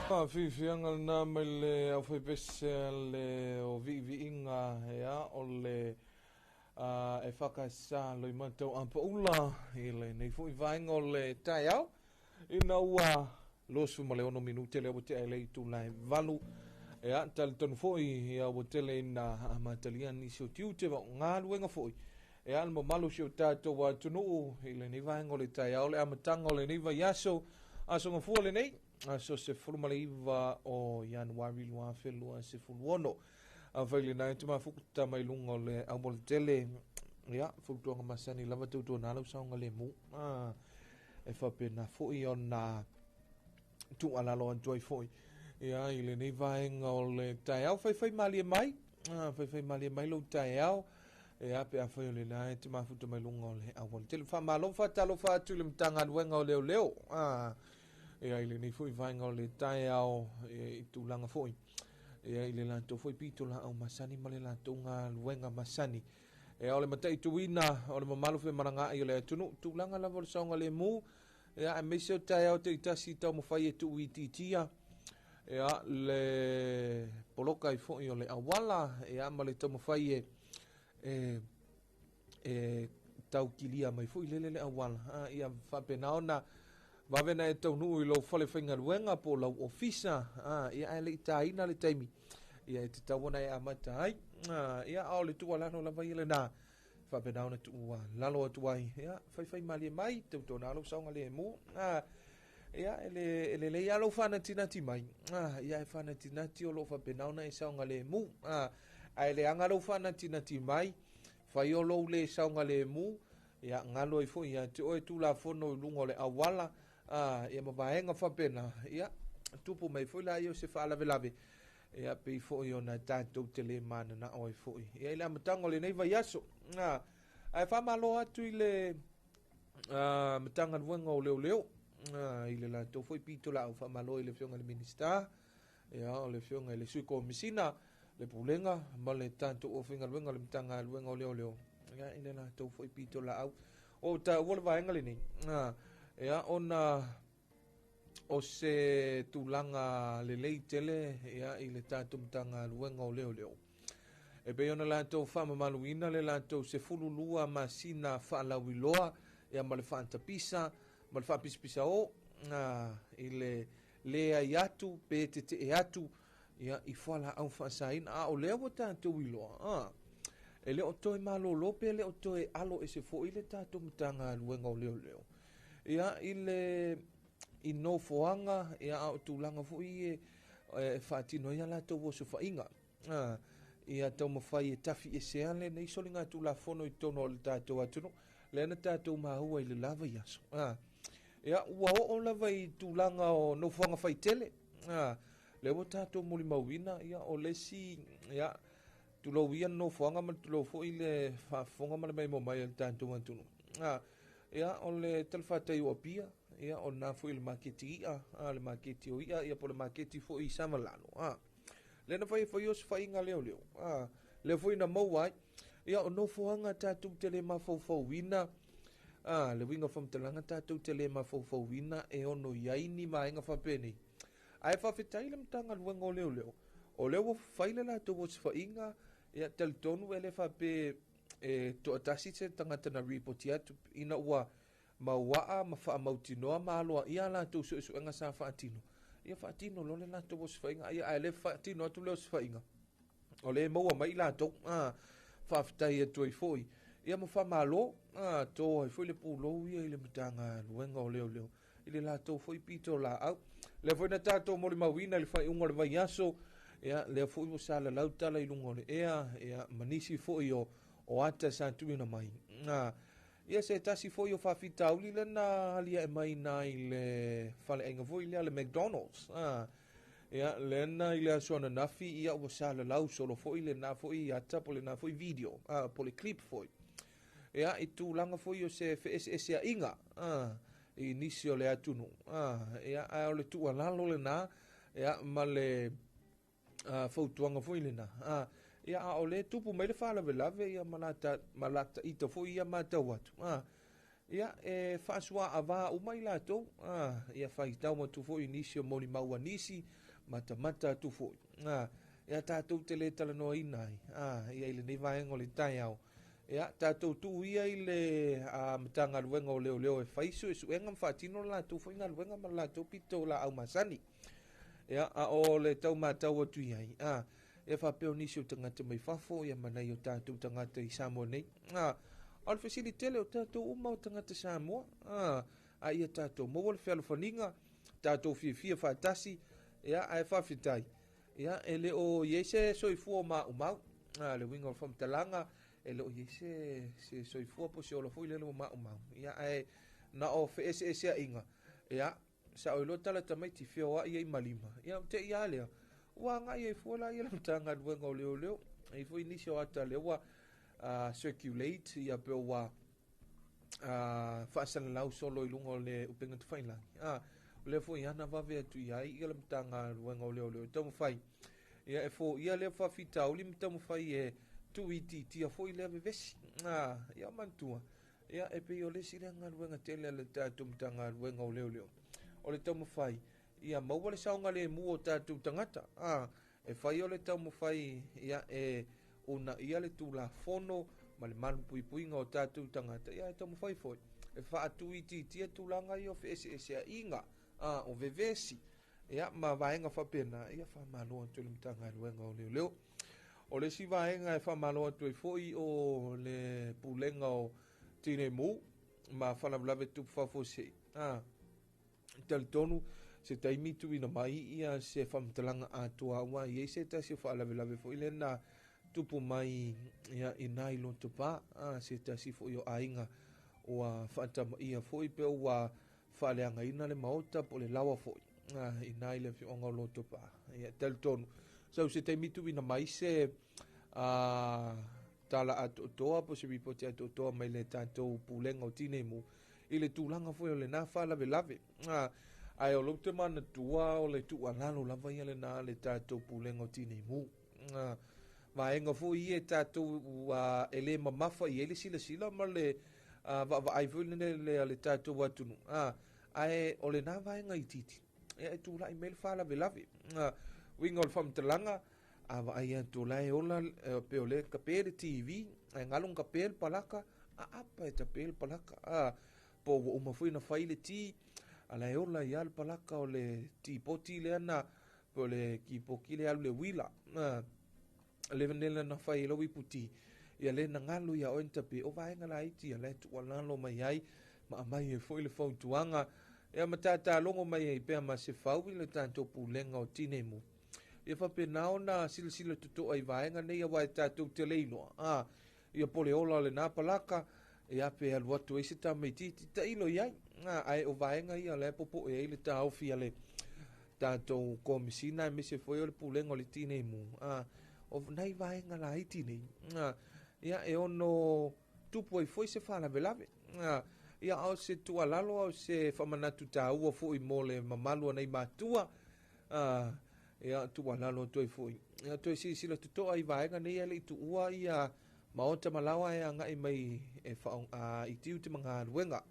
Fianga na me le au fai pese le o vi inga hea o le e whakasa lo I matau ampa ula I le nei fui vainga o le tai au ina ua losu ma le ono minute le o te ele tu lai valu e a tal tonu foi ia o tele ina amatalia ni so tiu te wa ngā luenga foi e al mo malu si o tātou wa tunu I le nei vainga o le tai au le amatanga o le nei vai aso aso ngā fua le nei aso se fulumale iwa o Januari lua whelua se fuluono a whaile nai te mafuku tamai lunga o le au le tele ia fukutuanga masani lava tautua nālau saunga le mu e whapena fui o nā tu alalo antuai fui ia I le nei vaenga o le tai au whai malie mai whai malie mai lo tai au e ape a whai o le nai te mafuku tamai lunga o le au le tele whamalo whatalo whatu le mtanga luenga o leo leo e ai le nei foi vainga o le tai au I tūlanga foi e ai le lanto foi pito la au masani ma le lanto ngā luenga masani e au le matai tuina o le mamalu fe maranga I o le tunu tūlanga lava le saunga le mu e a mese o tai au te itasi tau mawhai e tu I titia e a le poloka I foi o le awala e a ma le tau mawhai e tau kilia mai foi le awala ia whapena ona Wawena e tau nuu I lo whale whainga ruenga po lau ofisa. Ia e le itaina le taimi. Ia e te tawana e amata ai. Ia ao le tua lano la vai le nā. Whapena ona tua lalo atu ai. Ia whai mali e mai. Tau tōna alo saunga le mu. Ia e le lei alo whanatinati mai. Ia e whanatinati o lo whapena ona e saunga le mu. Ai le anga lo whanatinati mai. Whai o lo le saunga le mu. Ia ngalo I fo ia te oe tu la fono lungo le awala. Ia mawaenga whapena, ia, tupu mai fo la io se whaalawe lawe, ia pei fo I ona tātou te le mana na oi fo I. Ia ila matango le nei vai aso, ai whamalo atu I le matanga ruenga o leo, I le la tau foi pito la au whamalo I le whionga le minister, ia o le whionga I le suiko misina, le pulenga, ma le tātou o whionga ruenga le matanga ruenga o leo, ia ila la tau foi pito la au, o ta uola vaenga le nei, Ea ona o se tūlanga le lei tele ea I le tātou mtanga luenga o leo. E pe ona lātou whamamaluina le lātou se fululua masina whaalawiloa ea ma le whaantapisa, ma le whaapispisa o I le ai atu, pe te e atu ea I whala au whaasaina a o leo o tātou iloa. E leo toe malo lope leo toe alo e se fo I le tātou mtanga luenga o leo. Ia I no foanga ia au tūlanga fu I e whaatino ia la tau o se whainga. Ia tau mawhai e tafi e seale nei soli ngā tūla whono I tono o le tātou atunu. Le ana tātou mahua I le lava I aso. Ia ua o lava I tūlanga o no foanga whai tele. Le o tātou muli mauina ia o lesi ia tulo ia no foanga ma tulo fo I le whafonga ma le mai mo mai le tātou atunu. Ia o le talfata I wapia, ia o nā fui le maketi ia, le maketi o ia po le maketi fo I samalano. Le na fai o se whainga leo. Le fui na mauai, ia o no foanga tātou te le mawhau wina, le winga whamtalanga tātou te le mawhau wina e ono iaini maenga whapeni. Ai whawhetai le mtanga luenga o leo. O leo whaile la tō o se whainga, ia talitonu e le whape e to atasi te tangata na repoti atu ina ua mauaa ma wha mautinoa ma aloa ia la tau su enga sa whaatino ia whaatino lo le la tau os whainga ia le whaatino atu leo si whainga o le maua mai la tau whaafitai atu ai foi ia ma wha malo tō ai foi le pūlo ia I le mtanga luenga o leo I le la tau foi pito la au le foi na tātou mori mawina le whai unga le vai aso ia le foi mo sa la lautala I lungo le ia manisi foi o ata sa tuina mai. Ia se tasi foi o whawhitauli le na halia e mai na I le whale ainga voi lea le McDonald's. Ia le na I le asona nafi ia ua sa le lau solo foi le na foi ata po le na foi video, po le clip foi. Ia I tūlanga foi o se FSS a inga, I nisi o le atunu. Ia o le tua lalo le na, ia ma le fautuanga foi le na. Ia o le tupu mai le whalawe lawe ia malata ita fo ia matau atu. ia whaasua awa umai latou ia whaitau ma tufo inisio moni maua nisi mata tufo ia tātou te le tala noa inai ia ile nei vaenga o le tai au ia tātou tu ia ile matanga luenga o leo e whaisu e suenga mwhatino latou fo inga luenga ma latou pito la au masani ia a o le tau matau atu iai ia whapeo nisi o tangata mai whafo ia manai o tātou tangata i Samoa nei o le fasilitele o tātou uma o tangata Samoa a ia tātou maua le whealofaninga tātou fia whatasi ia ai whawhitai ia e le o iese soifua ma umau le winga o whamtalanga e le o iese se soifua po se ola fui le o ma umau ia ai na o ese a inga ia sa o ilo tala tamai ti whioa ia i malima ia te ia lea ua nga ia i fuala ia le mtanga duenga o leo i fui nisi o ata lewa circulate ia pe wa whaasana lau solo i lunga o le upenga tu whainlangi le fo ia na vave atu ia i le mtanga duenga o leo tamu whai ia e fo ia le whawhita o li mtamu whai e tu iti tia fo i le vesi ia mantua ia e pe o le sirenga duenga tele le tatu mtanga duenga o leo o le tamu whai ia maua le saunga le mua o tatu tangata e whai o le tamu whai ia e una ia le tu la fono ma le manu puipuinga o tatu tangata ia e tamu whai foi e wha atu iti tia tulanga i o ese a inga o vevesi ia ma vaenga whapena ia wha maloa tu le mtanga luenga o leo o le si vaenga e wha maloa tu e foi o le pulenga o tine mu ma whanavlave tupu whafose talitonu se taimitu ina mai ia se whamtalanga atua ua i se ta se whaalawelawe fo ile na tupu mai ia inai lo tupa se ta si fo io ainga ua whaatama ia fo i pe ua whaaleanga ina le maota po le lawa fo inai le fionga lo tupa ia talitonu se taimitu ina mai se tala atoa po se ripoti atoa mai le tātou pulenga o tine mu i le tūlanga fo i le na whaalawelawe ai o lote mana tua o le tua lalo lava ia le na le tātou pulenga o tine mu vaenga fo i e tātou ele mamafa i ele sila ma le ai fo le tātou atunu ai o le na vaenga i titi e tūla i mele whaalawelawe winga o le whamtalanga ai tūla ola pe o le kapele TV ai ngalung kapele palaka apa e tapele palaka po umafui na whaile ti ala e ola i al palaka o le tipoti le ana po le kipoki le alu le wila le venela na whai lo iputi ia le na ngalu ia oenta pe o vaenga la iti ia le tualalo mai ai ma mai e foi le fau tuanga ia matata longo mai e pe ma se fau le tanto pulenga o tine mu ia fa pe naona sila tuto ai vaenga nei wa tatu te leino ia pole ola le na palaka ia pe al watu e se tamiti ta ilo ia ai o vaenga ia le popo e le tau fia le tanto komisina me se foi o le pulenga o le tine mu o nai vaenga la iti nei ia e ono tupu ai foi se fala velave ia au se tua lalo au se whamanatu tā ua foi mo le mamalu nei matua ia tua lalo toi foi ia toi sila tutoa i vaenga nei ele tu ua ia maota malawa e anga i mai e whaong i tiu te mga ruenga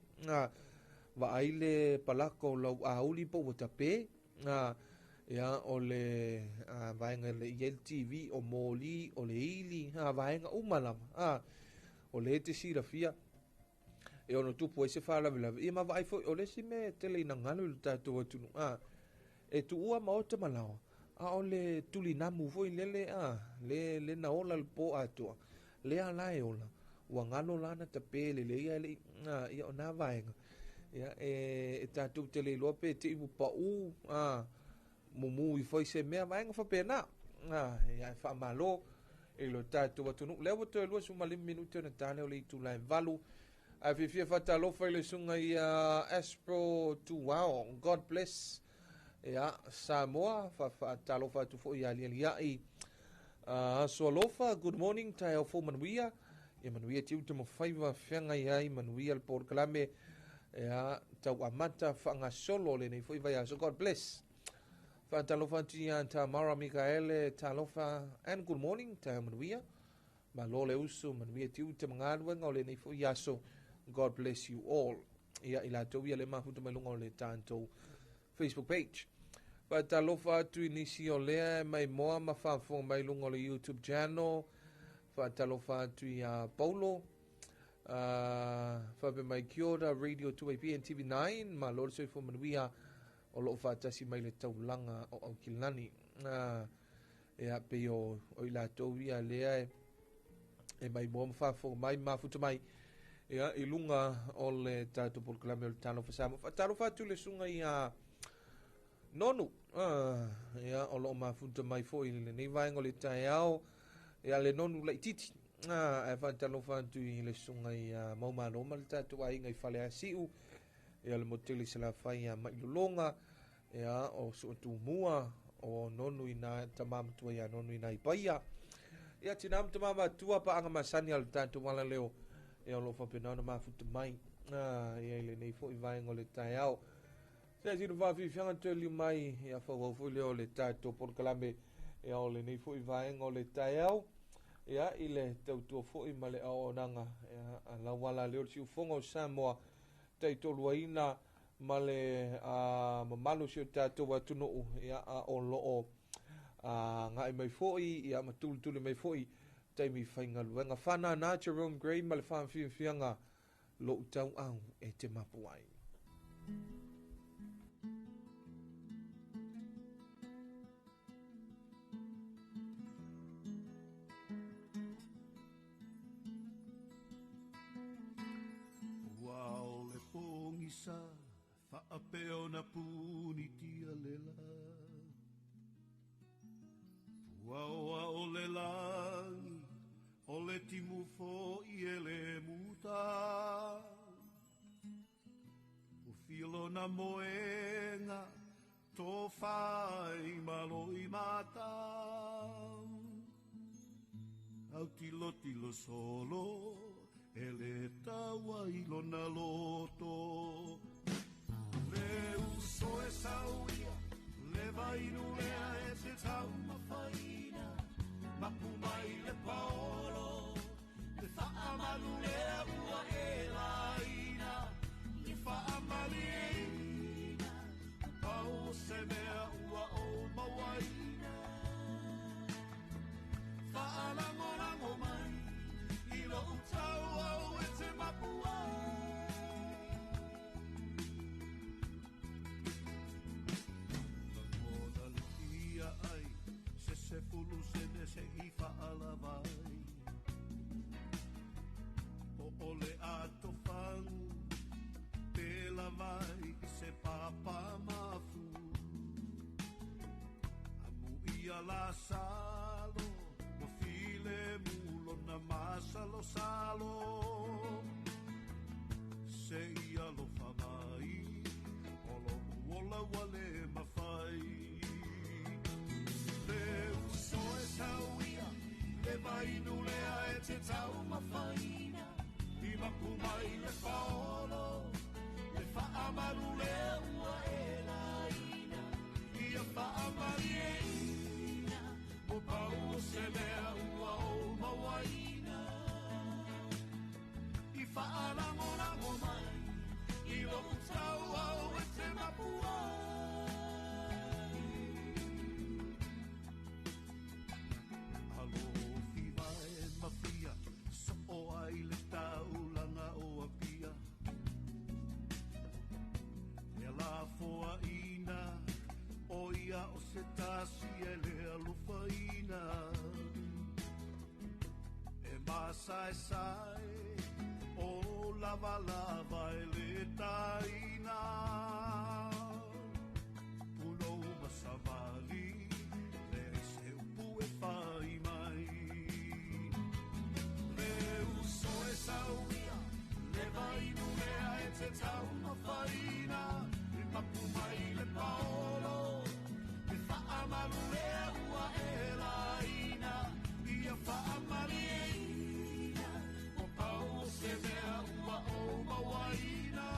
wa aile palako lau auli po wata pe ia o le vaenga le IL TV o moli o le ili vaenga umalama o le te sira fia e ono tupu e se whaalawelawe ia ma vai foi o le si me tele ina ngalo i tātou atunu e tu ua maota malawa o le tuli namu foi lele le na ola le po atua le ala e ola ua ngalo lana ta pele le ia o na vaenga ia e tātou tele loa pe te imu pa mumu i foi se mea vaenga whapena ia e whaamalo e lo tātou atunu lewa to e lua suma 5 minuto na tāne o le itu lai valu a fifia whatalofa i le sunga i Aspro Tuao God bless ia Samoa whatalofa atu fo i aliai Sualofa, good morning, tai au fo manuia. Ia manuia tiu te mawhaiwa whianga iai manuia le Port Kalame. Ia tau amata whanga solo le nei fo i so God bless. Whatalofa tia Tamara Mikaele, talofa, and good morning, tai au manuia. Ma lo le usu manuia tiu te mga aluenga o le nei fo i so God bless you all. Ia ila tau ia le mafuta mai lunga o le tātou Facebook page. Pa talofa atu inisi o lea mai moa ma whaafonga mai lunga o le YouTube channel. Pa talofa atu ia Paulo. Whape mai Kiora Radio 2AP and TV9. Ma lor soi fo manuia o loo whaatasi mai le taulanga o au kilani. Ea pe o ila tau ia lea e mai moa ma whaafonga mai mafuta mai. Ia I lunga o le tātou Polokalame o le tāno whasama. Whataro whatu le sunga ia nonu. Ia o loo mafuta mai fo I le nei vaenga o le tae ao. Ia le nonu lai titi. E whataro whatu I le sunga ia maumaroma le tātou ai ngai whale a siu. Ia le moteli se la whai ia mailulonga. Ia o suatu mua o nonu I nā tamamatua ia nonu I nā ipaia. Ia tinam tamamatua pa anga masani al tātou wala leo. E o lo whapena na mafuta mai. Ia le nei fo I vaenga o le tae au. Sea zinu whawhi whianga tōliu mai. Ia whawawhu leo le tātou Polokalame. Ia o le nei fo I vaenga o le tae au. Ia I le tautua fo I ma le au o nanga. Ia a la wala leo si ufonga o Samoa. Tai tolua ina ma le mamalu si o tātou atunuu. Ia a o loo ngai mai fo I. Ia ma tuli mai fo I. Taimi whainga luenga whana nā Jerome Gray ma le whaamwhianga lo utau au e te mapuai. Wao le pongisa whaapeo na puni tia lela. Wao o le langi o le timu fo I ele muta. O filo na moenga to fai maloi mata. Au tilo solo ele tawa ilo na loto. Le uso e sauia le vainu lea e te tau mawhaina. Mapu mai le paolo, le whaamalu lea ua e laina. Le whaamali e ina, upau se mea ua o mawaina. Whaalango mai, ilo utau au e te mapu ai. Langoda le ia ai, se fulu se I whaala vai. O ole ato whangu, pela vai I se papa mafu. Amu ia la salo, mo file mulo na masalo salo. Se ia lo whamai, olo uola wale mawhai. Sauia, le vainu lea e te tau mawhaina. I mapu mai le paolo, le whaamaru lea ua e laina. Ia whaamari e ina, o pau o se mea ua o mawaina. I whaalango mai, I lo utau au e te mapu ai. O se tasi e le alufaina. E masai o lava e le taina. Pulo masamali le se upu e fai mai. Le uso e sauia le vainu lea e te tau mawhaina. I mapu mai le paolo Whaamalu lea ua e laina. Ia whaamari e ina, o pau se mea ua o mawaina.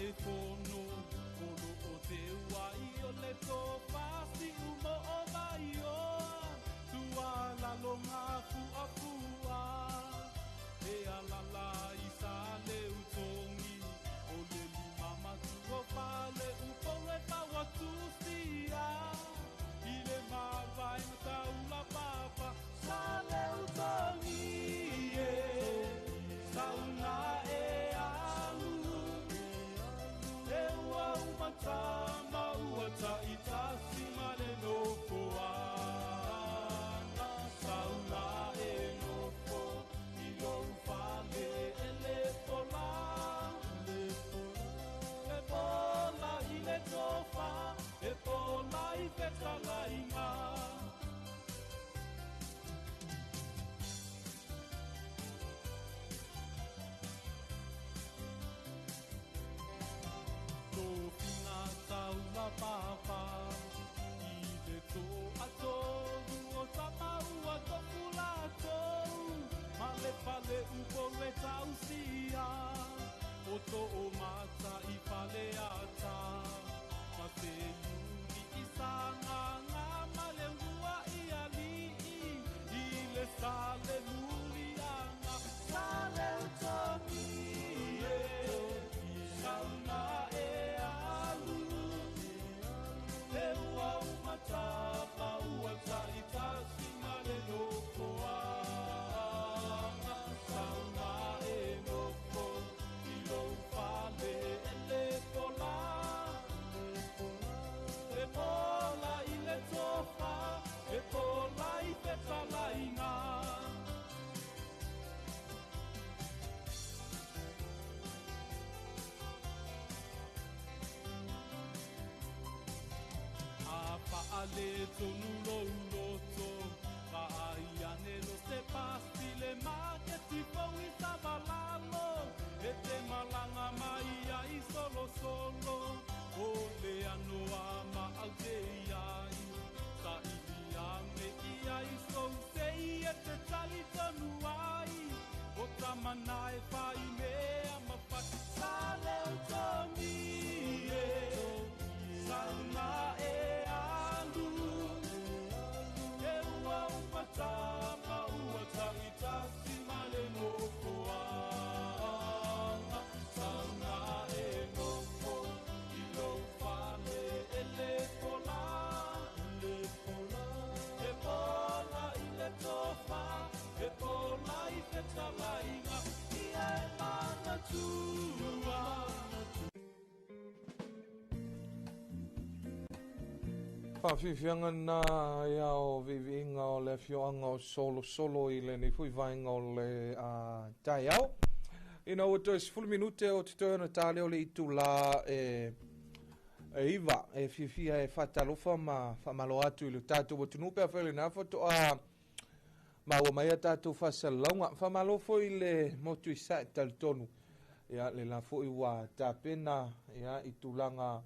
telefono o lo o te wai o le to pasi umo o mai o tua la longa fu a fua e ala la isa le utongi o le mama tu o pale upo e pa watu sia i le mawai mata ula papa sa le utongi e sauna e alu e ua umata ma ua ta itasi ma le noko ana sauna e noko i lo ufale e le pola i le tofa e pola i fetala inga la papa i le to ato o tapa ua to pulato ma le pale upo le tausia o to o mata i pale ata ma te yuri i sanga nga ma le ua i ali i le sale mulianga sale utomi e sauna e alu e ua umata pa ua taita si mare noko anga sauna e noko i lo fale e le pola i le tofa e pola i te talainga ale tonu loto pa iane lo se pasti le marketi poi savalalo e te malanga mai ai solo o le ano ama au te iai sa iame iai so sei e te tali tonu ai o tamana e pai mea ma pati sale o tomi e sauna e tapa ua taita si male noko anga sauna e noko i lo fale e le pola i le tofa e pola i te talainga i e mana tua Whawhiwhianga nā ia o vivinga o le whioanga o solo i le ni whiwainga o le tai au. Ina o to 10 minute o te tōna tāle o le itu la e iwa e whiwhia e whatalofa ma whamalo atu i le tātou o tunupe a whele nā whato a ma ua mai a tātou whasalaunga. Whamalofo i le motu i sa tal tonu ia le la fo i wa tāpena ia i tūlanga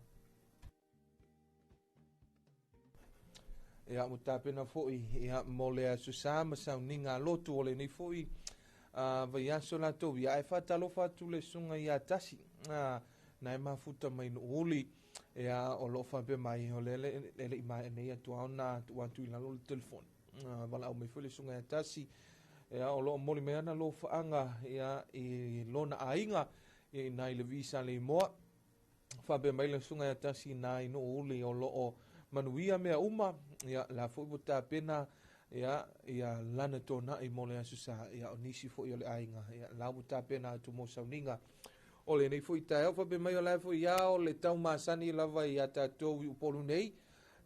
ia mo tapena foi ia mo le susama sauninga lotu ole ni foi vai aso la to ia e fatalo fatu le sunga ia tasi na ma futa mai no uli ia o lo fa be mai ole le mai nei atu ona tu atu ina lo telefon wala o me foi le sunga ia tasi ia o lo moli me ana lo faanga ia i lona ainga i nai le visa le mo fa be mai le sunga ia tasi nai no uli o lo o manuia mea uma ia la foi bota pena ia lana tona i mole asusa ia onisi foi ole ainga ia la bota pena tu mo sauninga ole nei foi ta fa be mai la foi ia ole tau masani lava ia ta to u polu nei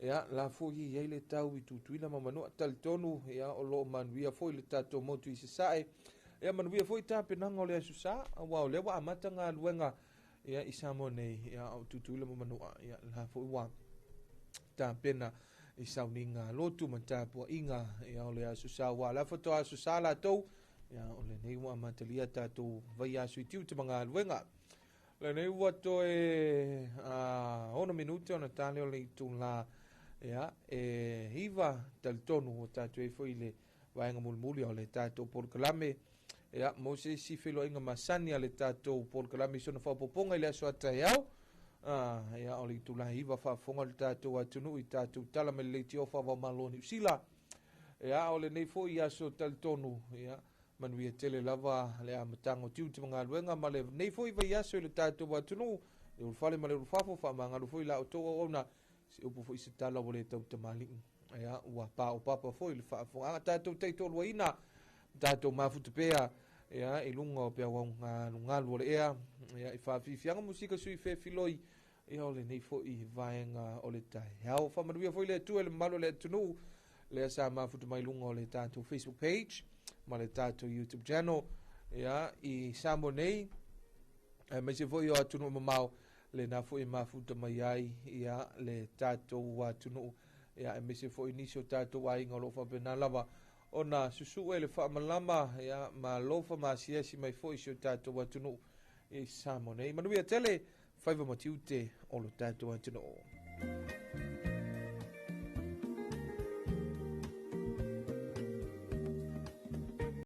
ia la foi ia le tau i tutuila mamano tal tonu ia o lo manuia foi le tato motu i sae ia manuia foi ta pena ole asusa wa ole wa matanga luenga ia isamo nei ia o tutuila mamano ia la foi wa ta pena i sauninga lotu matapua inga ia ole asusa wa la foto asusa la tou ia ole nei wa matalia tatou vai asu i tiu te mga luenga le nei wa to e ono minute ona tale o le tu la ia hiva tal tonu o tatou e foi le vaenga mulmuli o le tatou por kalame ia mo se si feloiga masani a le tatou polokalami sona faapopoga i le aso ataiao ia o le itulahiva faafofoga le tatou atunuu i tatou tala ma le leiti ofa avaomalo niusila ia o lenei foʻi aso talitonu ia manuia tele lava le amatago tiu te magaluega ma le nei foʻi vai aso i le tatou atunuu le ulufale ma le ulufafo faamagalu foʻi la outou auauna se upu foʻi se tala ua le tautamaliʻi ia ua paopapa foʻi le faafogaga tatou taitoluaina tatou mafuta pea ia i luga o pea augalugalu o le ea ia i faafifiaga musika sui fefiloi ia o lenei foʻi vaega o le taeao faamanuia foʻi le atua i le mamalu o le atunuu lea sa mafuta mai luga o le tatou Facebook page ma le tatou YouTube channel ia i samo nei mai se foʻi o atunuu mamao lenā foʻi mafuta mai ai ia le tatou atunuu ia e mese foʻi nisi o tatou aiga o loo faapena lava ona susuu e le faamalama ia malofa masiasi mai foʻi se o tatou atunuu i samo nei manuia tele faiva matiute o lo tatou atunuu